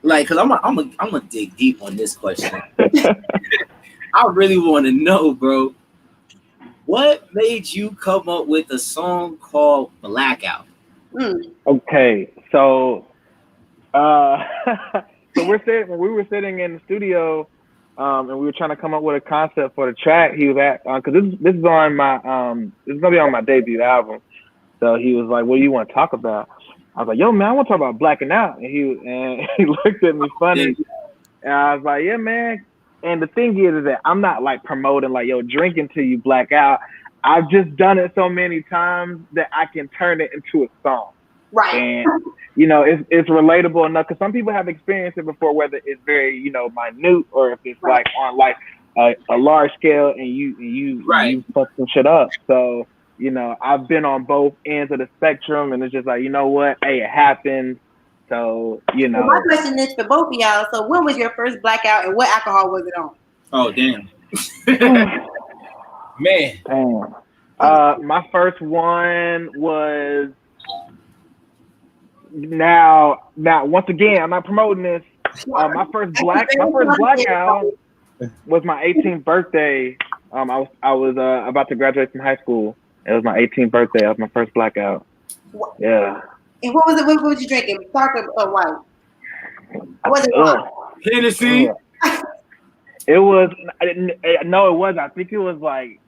like, because I'm gonna dig deep on this question. I really want to know, bro. What made you come up with a song called Blackout?
Okay, so so we were sitting in the studio, and we were trying to come up with a concept for the track. He was at because this is on my this is gonna be on my debut album. So he was like, "What do you want to talk about?" I was like, "Yo, man, I want to talk about blacking out." And he looked at me funny, and I was like, "Yeah, man." And the thing is that I'm not like promoting like, yo, drinking till you black out. I've just done it so many times that I can turn it into a song.
Right.
And, you know, it's relatable enough because some people have experienced it before, whether it's very, you know, minute or if it's like on like a large scale and you fuck some shit up. So, you know, I've been on both ends of the spectrum and it's just like, you know what? Hey, it happens. So, you know.
Well, my question is for both of y'all. So when was your first blackout and what alcohol was it on?
Oh, damn. Man.
Damn. My first one was now once again, I'm not promoting this. My first blackout was my 18th birthday. I was about to graduate from high school. It was my 18th birthday. That was my first blackout. Yeah.
And what was it? What was you drinking? Dark or white? Was it
Hennessy?
It was no, it wasn't. I think it was like,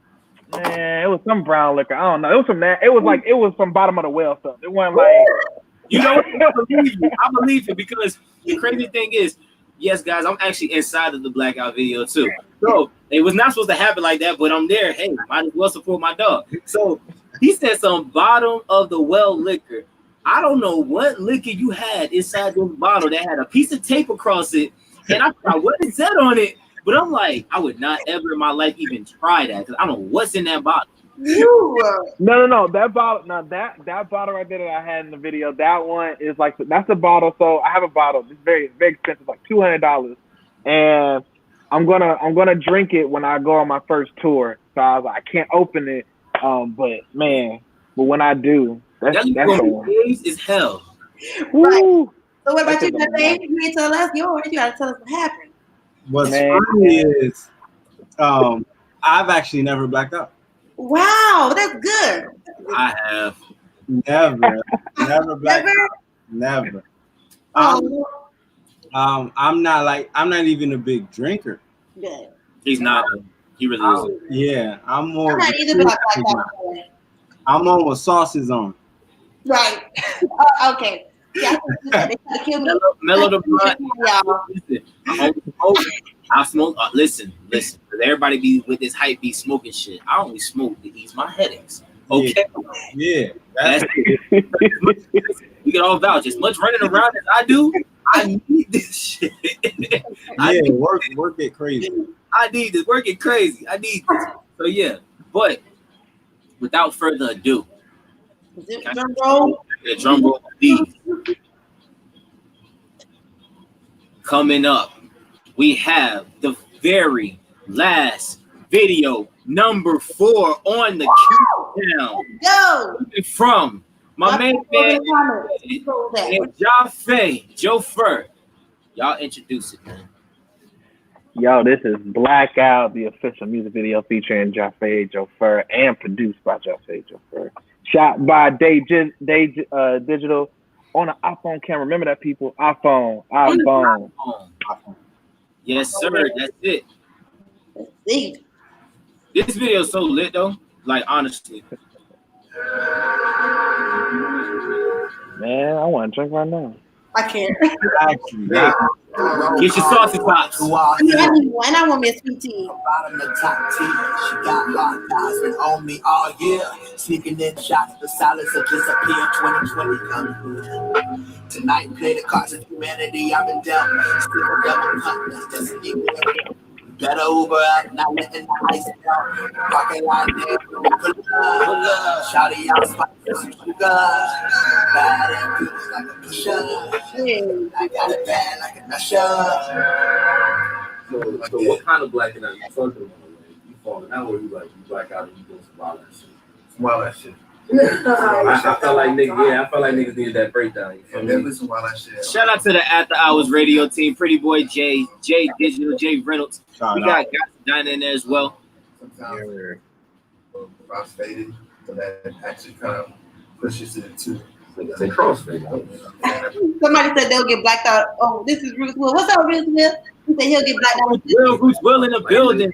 man, it was some brown liquor. I don't know. It was some that. It was some bottom of the well stuff. It wasn't like.
You know what? I believe it because the crazy thing is, yes, guys, I'm actually inside of the blackout video too. So it was not supposed to happen like that, but I'm there. Hey, might as well support my dog. So he said some bottom of the well liquor. I don't know what liquor you had inside this bottle that had a piece of tape across it, and I thought, what is that on it? But I'm like, I would not ever in my life even try that because I don't know what's in that bottle.
No. That bottle, that bottle right there that I had in the video, that one is like that's a bottle. So I have a bottle. It's very expensive, like $200, and I'm gonna drink it when I go on my first tour. So I was like, I can't open it, but when I do, that's
is hell.
Right. So what about you, Jose? You didn't tell us yours. You gotta tell us what happened.
What's funny is, I've actually never blacked out.
Wow, that's good.
I have
never blacked out. Never. I'm not even a big drinker.
Good.
He's not. He really isn't.
Yeah, I'm more.
I'm not either, but I like that.
I'm on with sauces on.
Right. Okay. Yeah, they try to kill me.
Mellow the blunt. Listen, I smoke. Listen. Because everybody be with this hype, be smoking shit. I only smoke to ease my headaches. Okay.
Yeah.
That's it. We can all vouch. As much running around as I do, I need this shit.
Work it crazy.
I need this. Work it crazy. I need this. So yeah. But without further ado.
Drum roll.
Yeah, drum roll, please. Coming up, we have the very last video, number 4 on the countdown.
Go.
From My main man is Joe Fur. Y'all introduce it, man.
Yo, this is Blackout, the official music video featuring Jaffe Joe Fur and produced by Jaffe Joe Fur. Shot by Digital on an iPhone camera. Remember that, people? iPhone.
Yes, sir. That's it. This video is so lit, though. Like, honestly.
Man, I want to drink right now.
I can't.
Get your saucy pops.
I need one. I want me a sweet tea.
Bottom of top tier. She got locked eyes been on me all year. Sneaking in shots, the silence will disappear. 2020 coming. Tonight, play the cards of humanity. I've been down. Still a double cup. Destiny. Better Uber out, not letting the ice down. Parking lot there, pull up. Shouty out, spot some sugar. Bad and good like a pusher. I got it bad like a usher.
So what kind of blacking out you talking about? Like, you falling out, or you black out and you doing some wild ass shit? Some wild ass shit. I felt like niggas needed that breakdown. Some wild ass shit.
Shout out to the After Hours radio team, Pretty Boy Jay Digital, Jay Reynolds. We got Dinah in there as well.
Sometimes crossfaded, but that actually kind of pushes it into a crossfade.
Somebody said they'll get blacked out. Oh, this is Bruce Will. What's up, Bruce Will? He said he'll get blacked out.
Bruce Will in the building.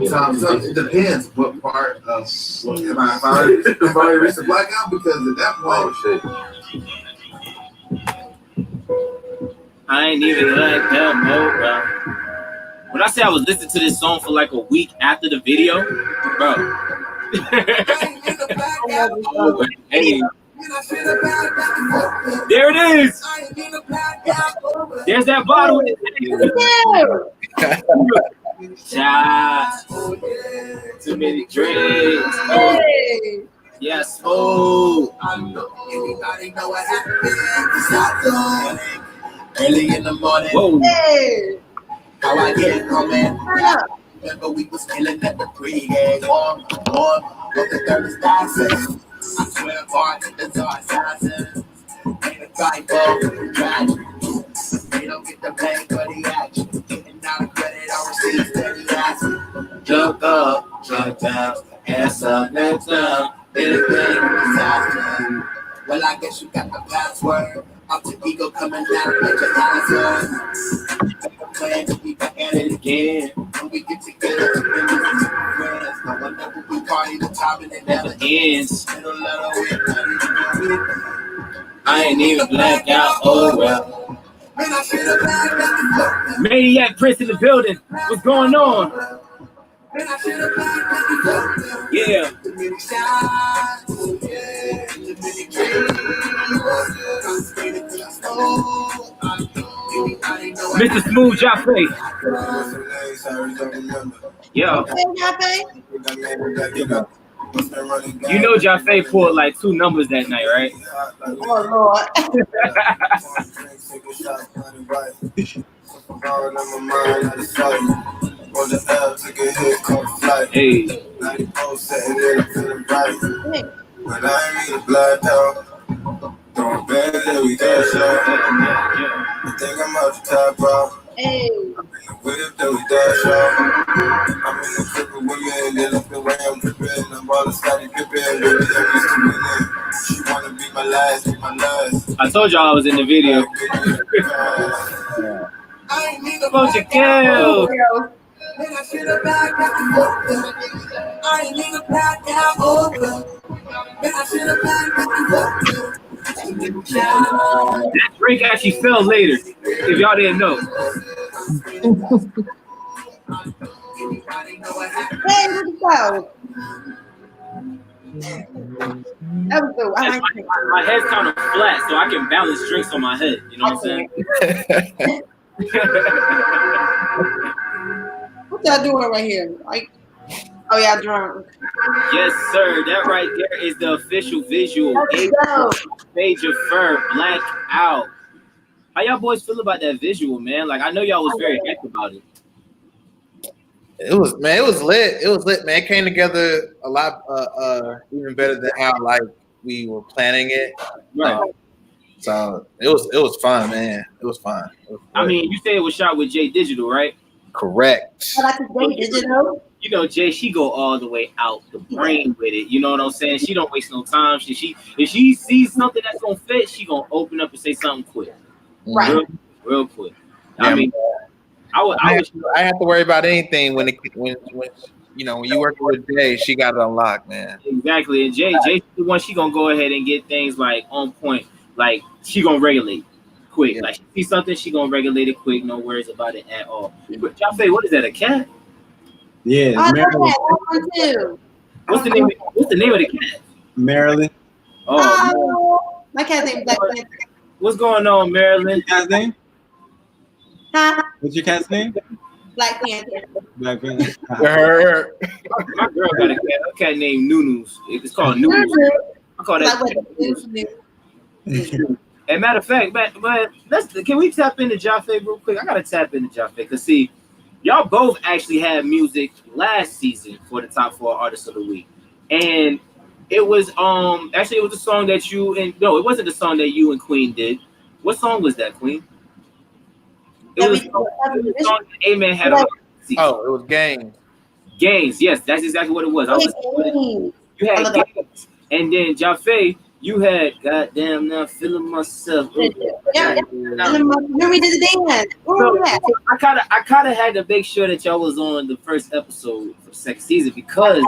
Sometimes it depends what part of if I already reached the blackout, because at that point,
I ain't even like that, bro. When I say I was listening to this song for like a week after the video, bro. Hey. There it is. There's that bottle. Shots. Too many drinks.
Hey.
Yeah, smooth.
Anybody know what happened? Early in the morning.
Whoa.
Hey.
How I get home, man. Remember we was killing at the pregame. Warm, but the third is dancing. I swear, bartenders are assassins. Ain't a typo, tragic. They don't get the blame for the action. Getting out of credit, I receive steady action. Jump up, jump down, ass up, next up. Anything disaster. Well, I guess you got the password. Alter ego coming down, make your answer. Plan to be back at it again. When we get together, friends. No one ever we party the time and it never ends.
I ain't even blacked out. Oh well. Maniac Prince in the building. What's going on? Yeah. Mr. Smooth Jaffe. Yo. You know Jaffe pulled like 2 numbers that night, right?
Oh, Lord.
Hey.
When I ain't even blacked out, throwing bands that we dash out. I think I'm out the top out.
Hey.
I'm in the whip that we dash out. I'm in the trip with women, they look the way I'm dripping. I'm all the Scottie Pippen, baby, I'm used to winning. She wanna be my last,
I told y'all I was in the video.
I ain't need a
bunch of girls.
Man, I should have backed out. I ain't need a blackout over. Man, I should have backed out.
That drink actually fell later, if y'all didn't know.
Hey, look at that was good.
My head's kind of flat, so I can balance drinks on my head. You know what I'm saying?
What y'all doing right here? Like, oh, y'all drunk.
Yes, sir. That right there is the official visual. Page of Fur, Black Out. How y'all boys feel about that visual, man? Like, I know y'all was very hyped about it.
It was lit. It was lit, man. It came together a lot even better than how like we were planning it.
Right.
So it was fun, man. It was fun.
I mean, you say it was shot with Jay Digital, right?
Correct.
Jay Digital.
You know, Jay, she go all the way out the brain with it. You know what I'm saying? She don't waste no time. If she sees something that's gonna fit, she gonna open up and say something quick.
Right.
Real quick.
Yeah,
I mean, I
have to worry about anything when you know, when you working with Jay, she got it unlocked, man.
Exactly. And Jay's the one, she gonna go ahead and get things like on point. Like she gonna regulate quick. Yeah. Like she sees something, she gonna regulate it quick. No worries about it at all. But Jaffe, what is that? A cat?
Yeah, Marilyn.
What's the name of the cat?
Marilyn.
Oh, my cat's name is Black Panther.
What's going on, Marilyn?
Cat's name?
Huh?
What's your cat's name?
Black Panther.
Black Panther.
My girl got a cat. Her cat named Nunus. It's called Nunus. I call that. And matter of fact, but can we tap into Jaffe real quick? I gotta tap into Jaffe because see, y'all both actually had music last season for the top 4 artists of the week, and it was actually it was a song that it wasn't the song that you and Queen did. What song was that, Queen? It was the song that A-Man had on.
Oh, it was Games.
Games, yes, that's exactly what it was. You had Games, and then Jaffe, you had Goddamn Now Feeling Myself.
Yeah. Remember we did the dance.
So I kind of had to make sure that y'all was on the first episode for the second season because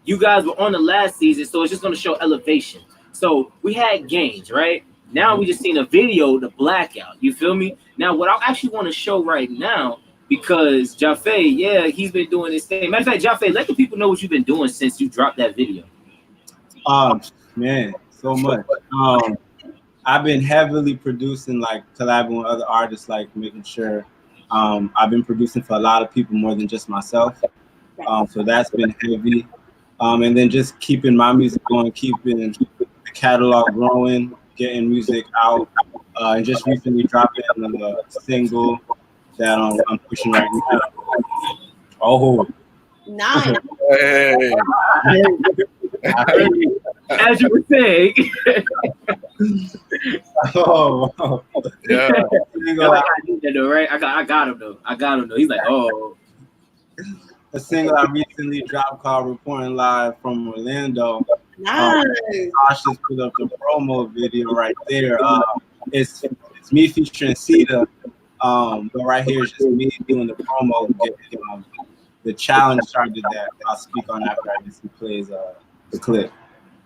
you guys were on the last season, so it's just going to show elevation. So we had Games, right? Now we just seen a video, the blackout. You feel me? Now what I actually want to show right now, because Jaffe, yeah, he's been doing this thing. Matter of fact, Jaffe, let the people know what you've been doing since you dropped that video.
Man, so much. I've been heavily producing, like collabing with other artists, like making sure I've been producing for a lot of people more than just myself. So that's been heavy. And then just keeping my music going, keeping the catalog growing, getting music out, and just recently dropping a single that I'm pushing right now. Oh,
nice.
Hey.
As you were saying.
Oh,
yeah.
Right? I got him though. He's like, oh.
A single I recently dropped called "Reporting Live from Orlando."
Nice.
Josh just put up the promo video right there. It's me featuring Sita, but right here is just me doing the promo. The challenge started that I'll speak on after I just plays the clip.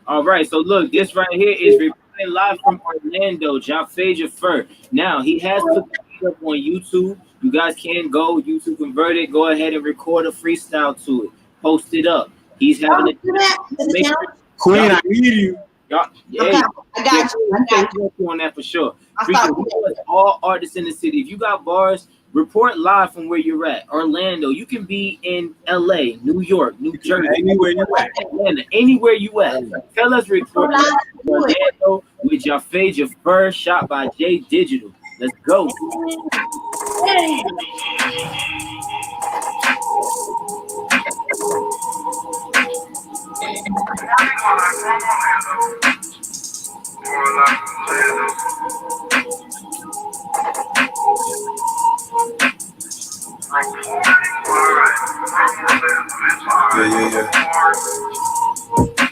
All right, so look, this right here is reporting live from Orlando, Jaffe Jaffer. Now he has put it up on YouTube. You guys can go YouTube convert it. Go ahead and record a freestyle to it. Post it up. He's having
Queen, I need you.
Y'all,
yeah, I got you
on that for sure. All artists in the city. If you got bars, report live from where you're at. Orlando. You can be in LA, New York, New Jersey,
anywhere you at.
Atlanta, anywhere you at. Tell us report Orlando with Jaffe Jaffer, shot by Jay Digital. Let's go.
Hey.
Yeah.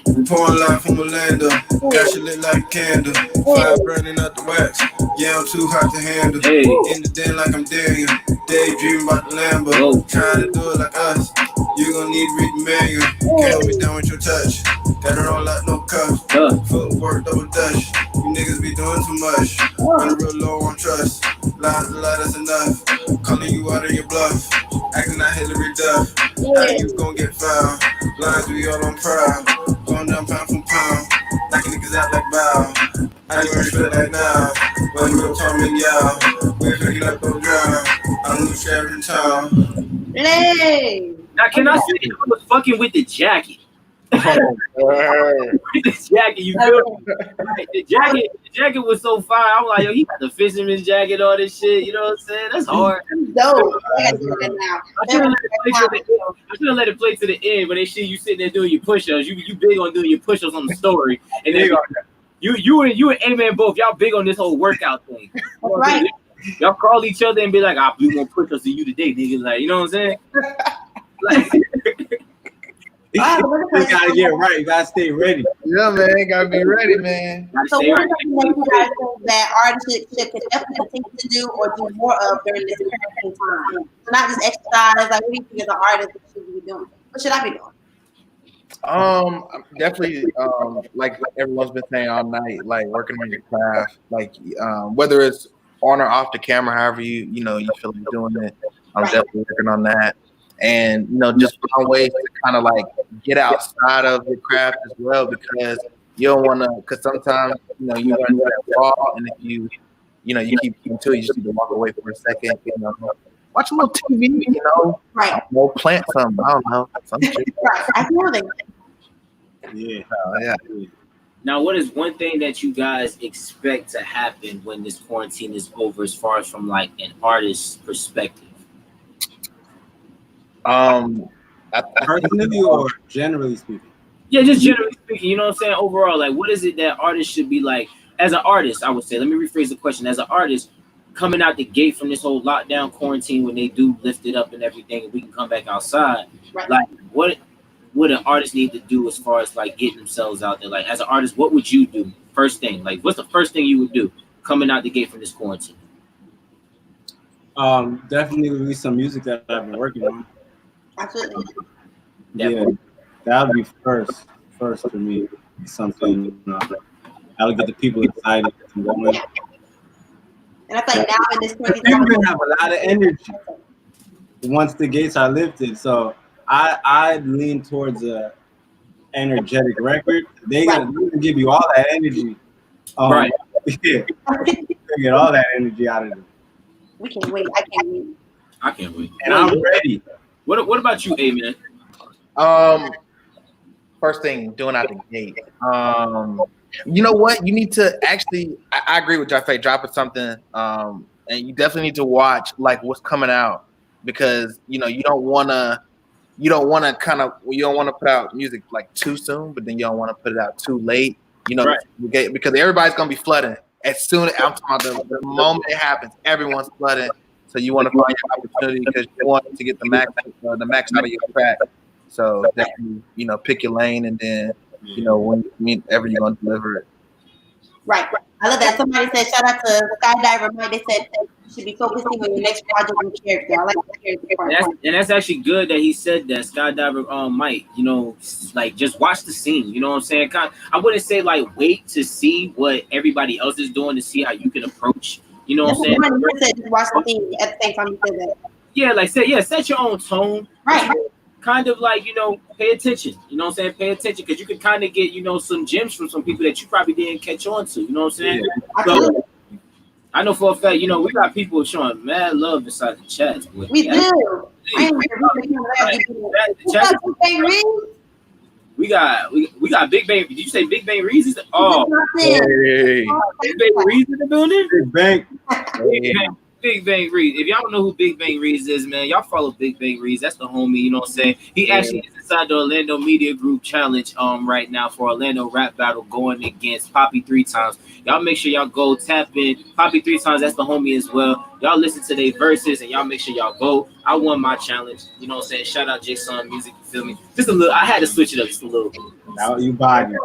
Reporting live from Orlando. Got you lit like a candle. Fire burning out the wax. Yeah, I'm too hot to handle.
Hey.
In the den like I'm Daniel. Daydream about the Lambo. Trying to do it like us. You gon' need to read the manual. Can't hold me down with your touch. Got it all out, no cuffs. Footwork, double dutch. You niggas be doing too much. Running real low on trust. Lies a lot, that's enough. Calling you out of your bluff. Acting like Hillary Duff. How you gon' get found? Lines we all on proud. Going down pound for pound. Knocking niggas out like bow. I ain't ready for that now. But real time and y'all. We're picking up on drown. I'm the sheriff in town.
Hey.
Now, can I say I was fucking with the jacket? This jacket, you feel me? Like, the jacket was so fire. I'm like, yo, he got the fisherman's jacket, all this shit. You know what I'm saying? That's hard.
Dope. I gotta do that now.
I should have let it play to the end, but they see you sitting there doing your push-ups. You big on doing your push-ups on the story, and then you and A-Man both, y'all big on this whole workout thing.
Right.
Y'all call each other and be like, "I'll do more push-ups than you today, nigga." Like, you know what I'm saying? Like,
you gotta get right. You gotta stay ready.
Yeah, man. Gotta be ready, man.
So what is something that you guys think that artists should definitely continue to do or do more of during this quarantine time? So not just exercise. Like, what do you think as an artist that should be doing? What should I be doing?
Definitely, like everyone's been saying all night, like working on your craft, like whether it's on or off the camera, however you feel like doing it. I'm definitely working on that, and just find ways to kind of like get outside of your craft as well, because you don't want to. Because sometimes you run into that wall, and if you keep into it, you just need to walk away for a second. Watch a little TV.
Right.
Or plant something. I don't know. Some shit.
Right. Absolutely.
Yeah.
Yeah.
now, what is one thing that you guys expect to happen when this quarantine is over, as far as from like an artist's perspective?
Personally or generally speaking?
Yeah, just generally speaking, you know what I'm saying? Overall, like, what is it that artists should be like? As an artist, I would say, let me rephrase the question. As an artist, coming out the gate from this whole lockdown quarantine, when they do lift it up and everything, and we can come back outside, like, what would an artist need to do as far as like getting themselves out there? Like, as an artist, what would you do? First thing, like, what's the first thing you would do coming out the gate from this quarantine?
Definitely release some music that I've been working on.
Absolutely.
Yeah, that would be first for me. Something that'll get the people excited and going.
And I feel like now in this
People have a lot of energy once the gates are lifted. So I lean towards a energetic record. They're gonna give you all that energy.
Right.
Yeah. They get all that energy out of them.
We can't wait. I can't wait.
I can't wait.
And I'm ready.
What about you, A-Man?
First thing, doing out the gate. You know what? You need to actually. I agree with Jaffe dropping something. And you definitely need to watch like what's coming out, because you don't want to put out music like too soon, but then you don't want to put it out too late. Because everybody's gonna be flooding as soon as I'm talking about the moment it happens. Everyone's flooding. So you want to find your opportunity because you want to get the max out of your track. So definitely, pick your lane, and then whenever you're gonna deliver it.
Right. I love that. Somebody said, shout out to Skydiver Mike. They said you should be focusing on your next project and character. I like the character part.
And that's actually good that he said that. Skydiver Mike, like, just watch the scene. You know what I'm saying? I wouldn't say like wait to see what everybody else is doing to see how you can approach. You know what I'm saying?
You said just watch the scene at the same time you said that.
Yeah, like set your own tone.
Right.
Kind of like, pay attention. You know what I'm saying? Pay attention, because you can kind of get, some gems from some people that you probably didn't catch on to. You know what I'm saying?
Yeah.
So, I know for a fact, we got people showing mad love inside the chats. Boy.
We do.
We got Big Bang. Did you say Big Bang Reezy? Big Bang Reezy in the building?
Big Bang.
Big Bang Reezy. If y'all don't know who Big Bang Reezy is, man, y'all follow Big Bang Reezy. That's the homie, you know what I'm saying? He actually is inside the Orlando Media Group Challenge right now for Orlando Rap Battle, going against Poppy 3 Times. Y'all make sure y'all go tap in. Poppy 3 Times, that's the homie as well. Y'all listen to their verses and y'all make sure y'all vote. I won my challenge. You know what I'm saying? Shout out Jason Music, you feel me? Just a little. I had to switch it up just a little bit.
Now you buy it.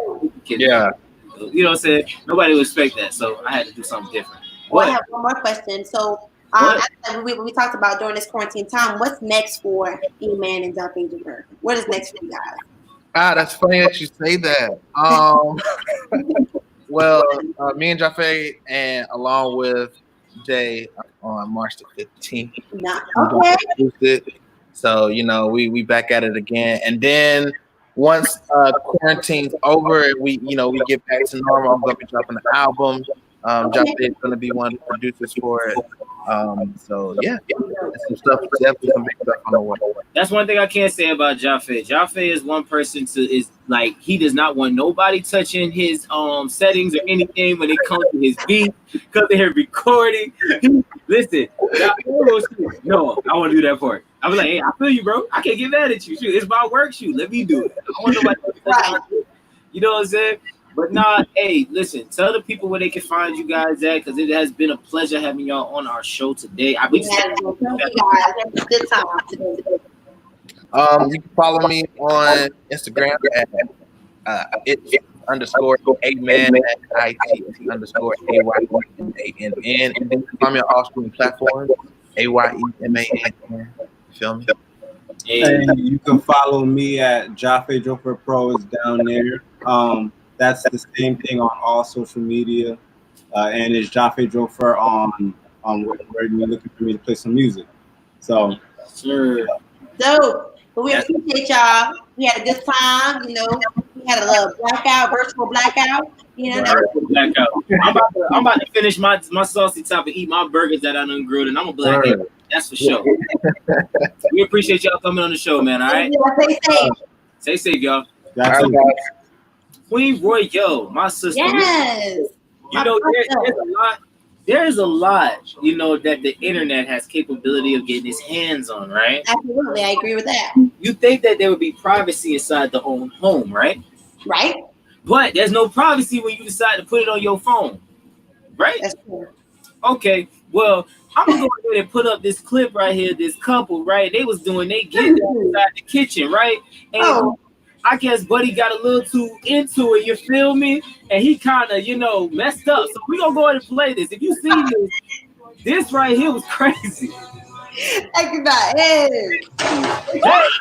Yeah.
You know what I'm saying? Nobody would expect that, so I had to do something different.
Well, I have one more question. So, we talked about during this quarantine time, what's next for E-Man and Jaffe Jabeur? What is next for you guys?
That's funny that you say that. Well, me and Jaffe, and along with Jay, on March the 15th.
Okay.
So, we back at it again. And then once quarantine's over, we get back to normal, I'm going to be dropping an album. Jaffe is going to be one of the producers for it. So yeah, that's some stuff, definitely some big stuff on the way.
That's one thing I can't say about Jaffe. Jaffe is one person is like he does not want nobody touching his settings or anything when it comes to his beat, because of his recording. Listen, no, I want to do that part. I was like, hey, I feel you, bro. I can't get mad at you. Shoot, it's my work. Shoot, let me do it. I want nobody to touch my shit. You know what I'm saying? But nah, hey, listen, tell the people where they can find you guys at, because it has been a pleasure having y'all on our show today.
Thank you guys. It was a good time today.
You can follow me on Instagram at it's underscore amen at IT underscore AYEMANN. And then you can find me on all streaming platforms, AYEMANN. Feel me?
And you can follow me at Jaffe Joker Pro is down there. That's the same thing on all social media. And it's Jaffe Joker on where you're looking for me to play some music. So
sure.
Dope. But we appreciate y'all. We had a good time, you know. We had a little virtual blackout, you know.
Blackout. I'm about to finish my saucy top and eat my burgers that I done grilled, and I'm a black out. That's for sure. We appreciate y'all coming on the show, man. All right.
Stay safe.
Stay safe, y'all. Queen Royale, my sister.
Yes.
You know, there's a lot, you know, that the internet has capability of getting its hands on, right?
Absolutely, I agree with that.
You think that there would be privacy inside the own home, right?
Right.
But there's no privacy when you decide to put it on your phone, right?
That's true.
Okay, well, I'm gonna go ahead and put up this clip right here. This couple, right? They was doing they get inside the kitchen, right? And I guess Buddy got a little too into it, you feel me? And he kind of, you know, messed up. So we gonna go ahead and play this. If you see this right here was crazy.
Hey,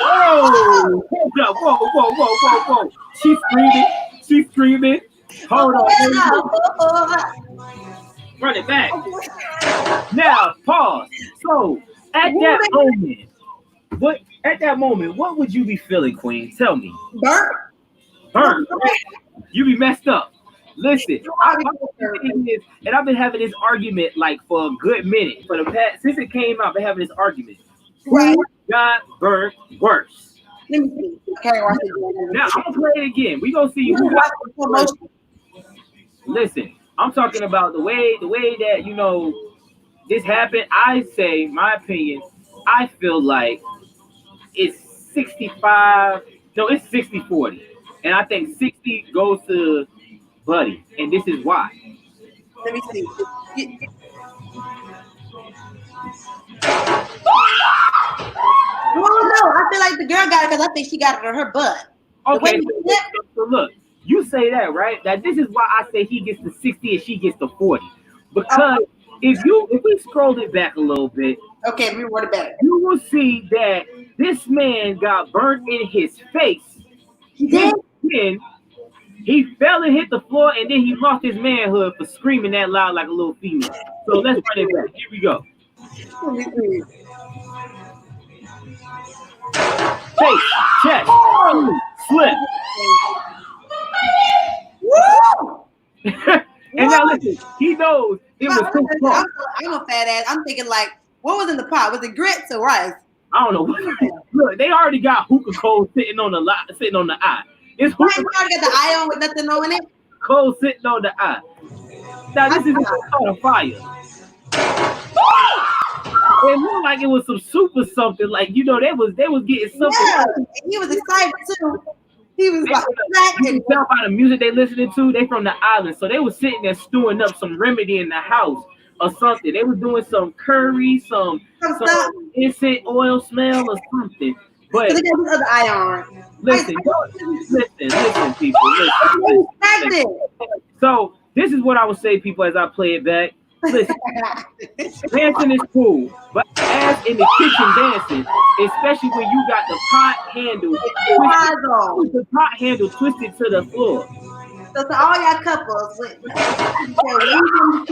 whoa. She's screaming. Hold on. Run it back. Now, pause. So at that moment, what would you be feeling, Queen? Tell me. Burnt. You be messed up. Listen, I've been having this argument like for a good minute. For the past since it came out, I've been having this argument.
Right.
Who got burnt worse?
Let me see. Okay, watch it.
Now I'm gonna play it again. We gonna see who got burnt worse. Listen, I'm talking about the way that, you know, this happened. I say my opinion. I feel like it's 65. No, it's 60-40. And I think 60 goes to Buddy. And this is why.
Let me see. No, I feel like the girl got it because I think she got it on her butt.
Okay, so look, you say that, right? That this is why I say he gets the 60 and she gets the 40. Because if we scroll it back a little bit,
okay, we want it back.
You will see that this man got burnt in his face.
He did.
He fell and hit the floor, and then he lost his manhood for screaming that loud like a little female. So let's run it back. Here we go. Face, chest, slip. And now listen, he knows it was too close.
I'm a fat ass. I'm thinking like, what was in the pot? Was it grits or rice?
I don't know. Look, they already got hookah coal sitting on the eye. It's hookah.
You already got the eye on with nothing on it.
Coal sitting on the eye. Now this is called a fire. It looked like it was some soup or something. Like, you know, they was getting something.
Yeah, he was excited too. He was like,
you can tell by the music they listening to, they from the island. So they was sitting there stewing up some remedy in the house or something. They was doing some curry, some incense oil smell or something. But
they got this other eye on.
Listen, people. Listen. So this is what I would say, people, as I play it back. Listen, dancing is cool, but as in the kitchen dancing, especially when you got the pot handle twisted to the floor.
So to all y'all couples, away from the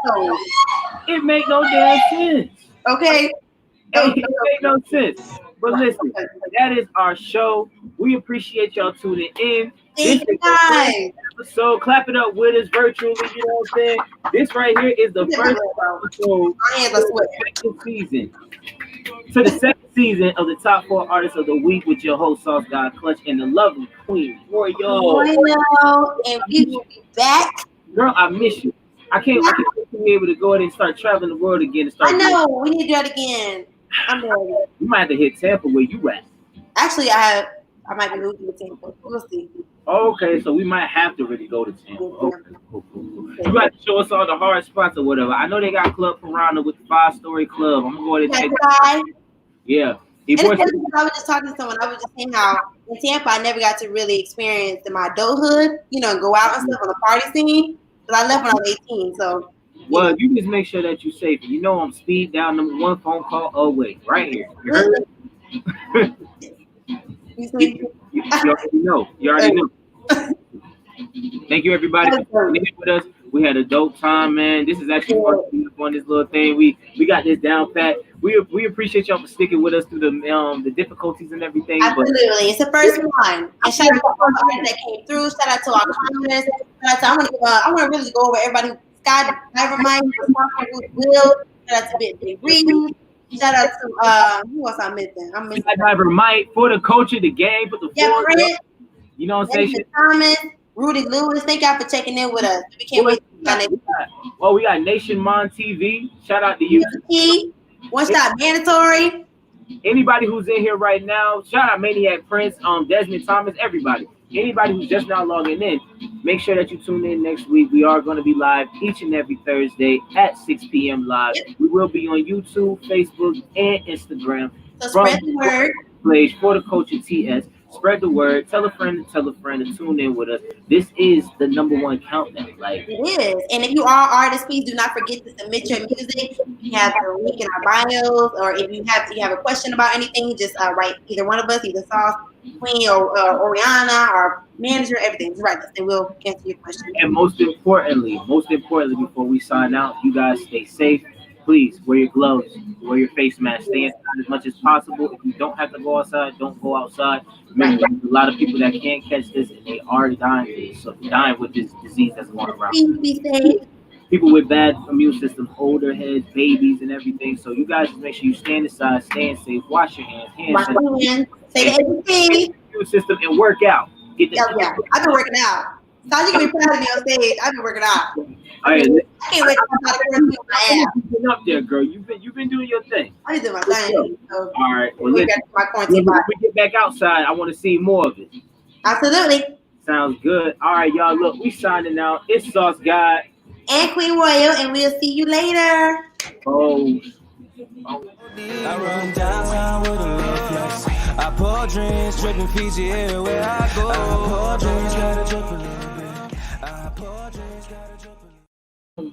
stove.
It make no damn sense.
Okay.
It make no sense. But listen, that is our show. We appreciate y'all tuning in.
Thank you guys.
Episode, clap it up with us virtually. You know what I'm saying? This right here is the first episode of the second season. To the second season of the top 4 artists of the week with your host Sauce God Clutch and the lovely Queen Royal.
And we will be back.
Girl, I miss you. I can't wait to be able to go ahead and start traveling the world again. And start
I know. We need to do that again. I'm ready.
You might have to hit Tampa where you at.
Actually, I might be moving to Tampa. We'll see.
Okay, so we might have to really go to Tampa. Okay, cool. You got to show us all the hard spots or whatever. I know they got Club Piranha with the 5-story club. I'm going to go ahead and check it. Yeah.
I was just talking to someone. I was just saying how in Tampa I never got to really experience my adulthood, and go out and stuff on the party scene. Because I left when I was 18. So.
Well, you just make sure that you're safe. I'm speed down number 1 phone call away right here. You heard? You already know. Thank you, everybody, for being with us. We had a dope time, man. This is actually fun to be up on this little thing. We got this down pat. We appreciate y'all for sticking with us through the difficulties and everything.
Absolutely, it's the first one. And shout out to all the artists that came through. Shout out to our comments. I want to really go over everybody. Scott Divermite, Will. Shout out to Big Reed. Shout out to who else I'm missing?
Scott Divermite for the culture, the game, for the forward. You know what I'm saying?
Thomas, Rudy Lewis, thank y'all for checking in with us. We can't wait to
we got Nation Mon TV. Shout out to you.
One Stop Mandatory.
Anybody who's in here right now, shout out Maniac Prince, Desmond Thomas, everybody. Anybody who's just now logging in, make sure that you tune in next week. We are going to be live each and every Thursday at 6 p.m. live. Yep. We will be on YouTube, Facebook, and Instagram.
So spread the word.
Page for the Culture TS. Spread the word. Tell a friend to tune in with us. This is the #1 countdown.
It is. And if you are artists, please do not forget to submit your music. We have the link in our bios, or if you have a question about anything, just write either one of us, either Sauce, Queen, or Oriana, our manager, everything. Just write us, and we'll answer your question.
And most importantly, before we sign out, you guys stay safe. Please wear your gloves, wear your face mask, stay inside as much as possible. If you don't have to go outside, don't go outside. Remember, there's a lot of people that can't catch this, and they are dying with this disease that's going around.
Be safe.
People with bad immune systems, older heads, babies, and everything. So you guys just make sure you stand inside, staying safe, wash your hands,
say the ABC.
Immune system, and work out.
I've been working out. So you can be proud of me on stage. I've been working out.
All right,
I can't wait to come out of quarantine with my ass.
You've been up there, girl. You've been doing your thing.
I been doing my thing. So
all right. Well, when we get back outside, I want to see more of it.
Absolutely.
Sounds good. All right, y'all. Look, we signing out. It's Sauce God
and Queen Royal, and we'll see you later.
I run downtown with a love flex. I pour drinks, dripping Fiji everywhere I go. I pour drinks, gotta drip a little bit. I pour drinks, gotta drip a little bit.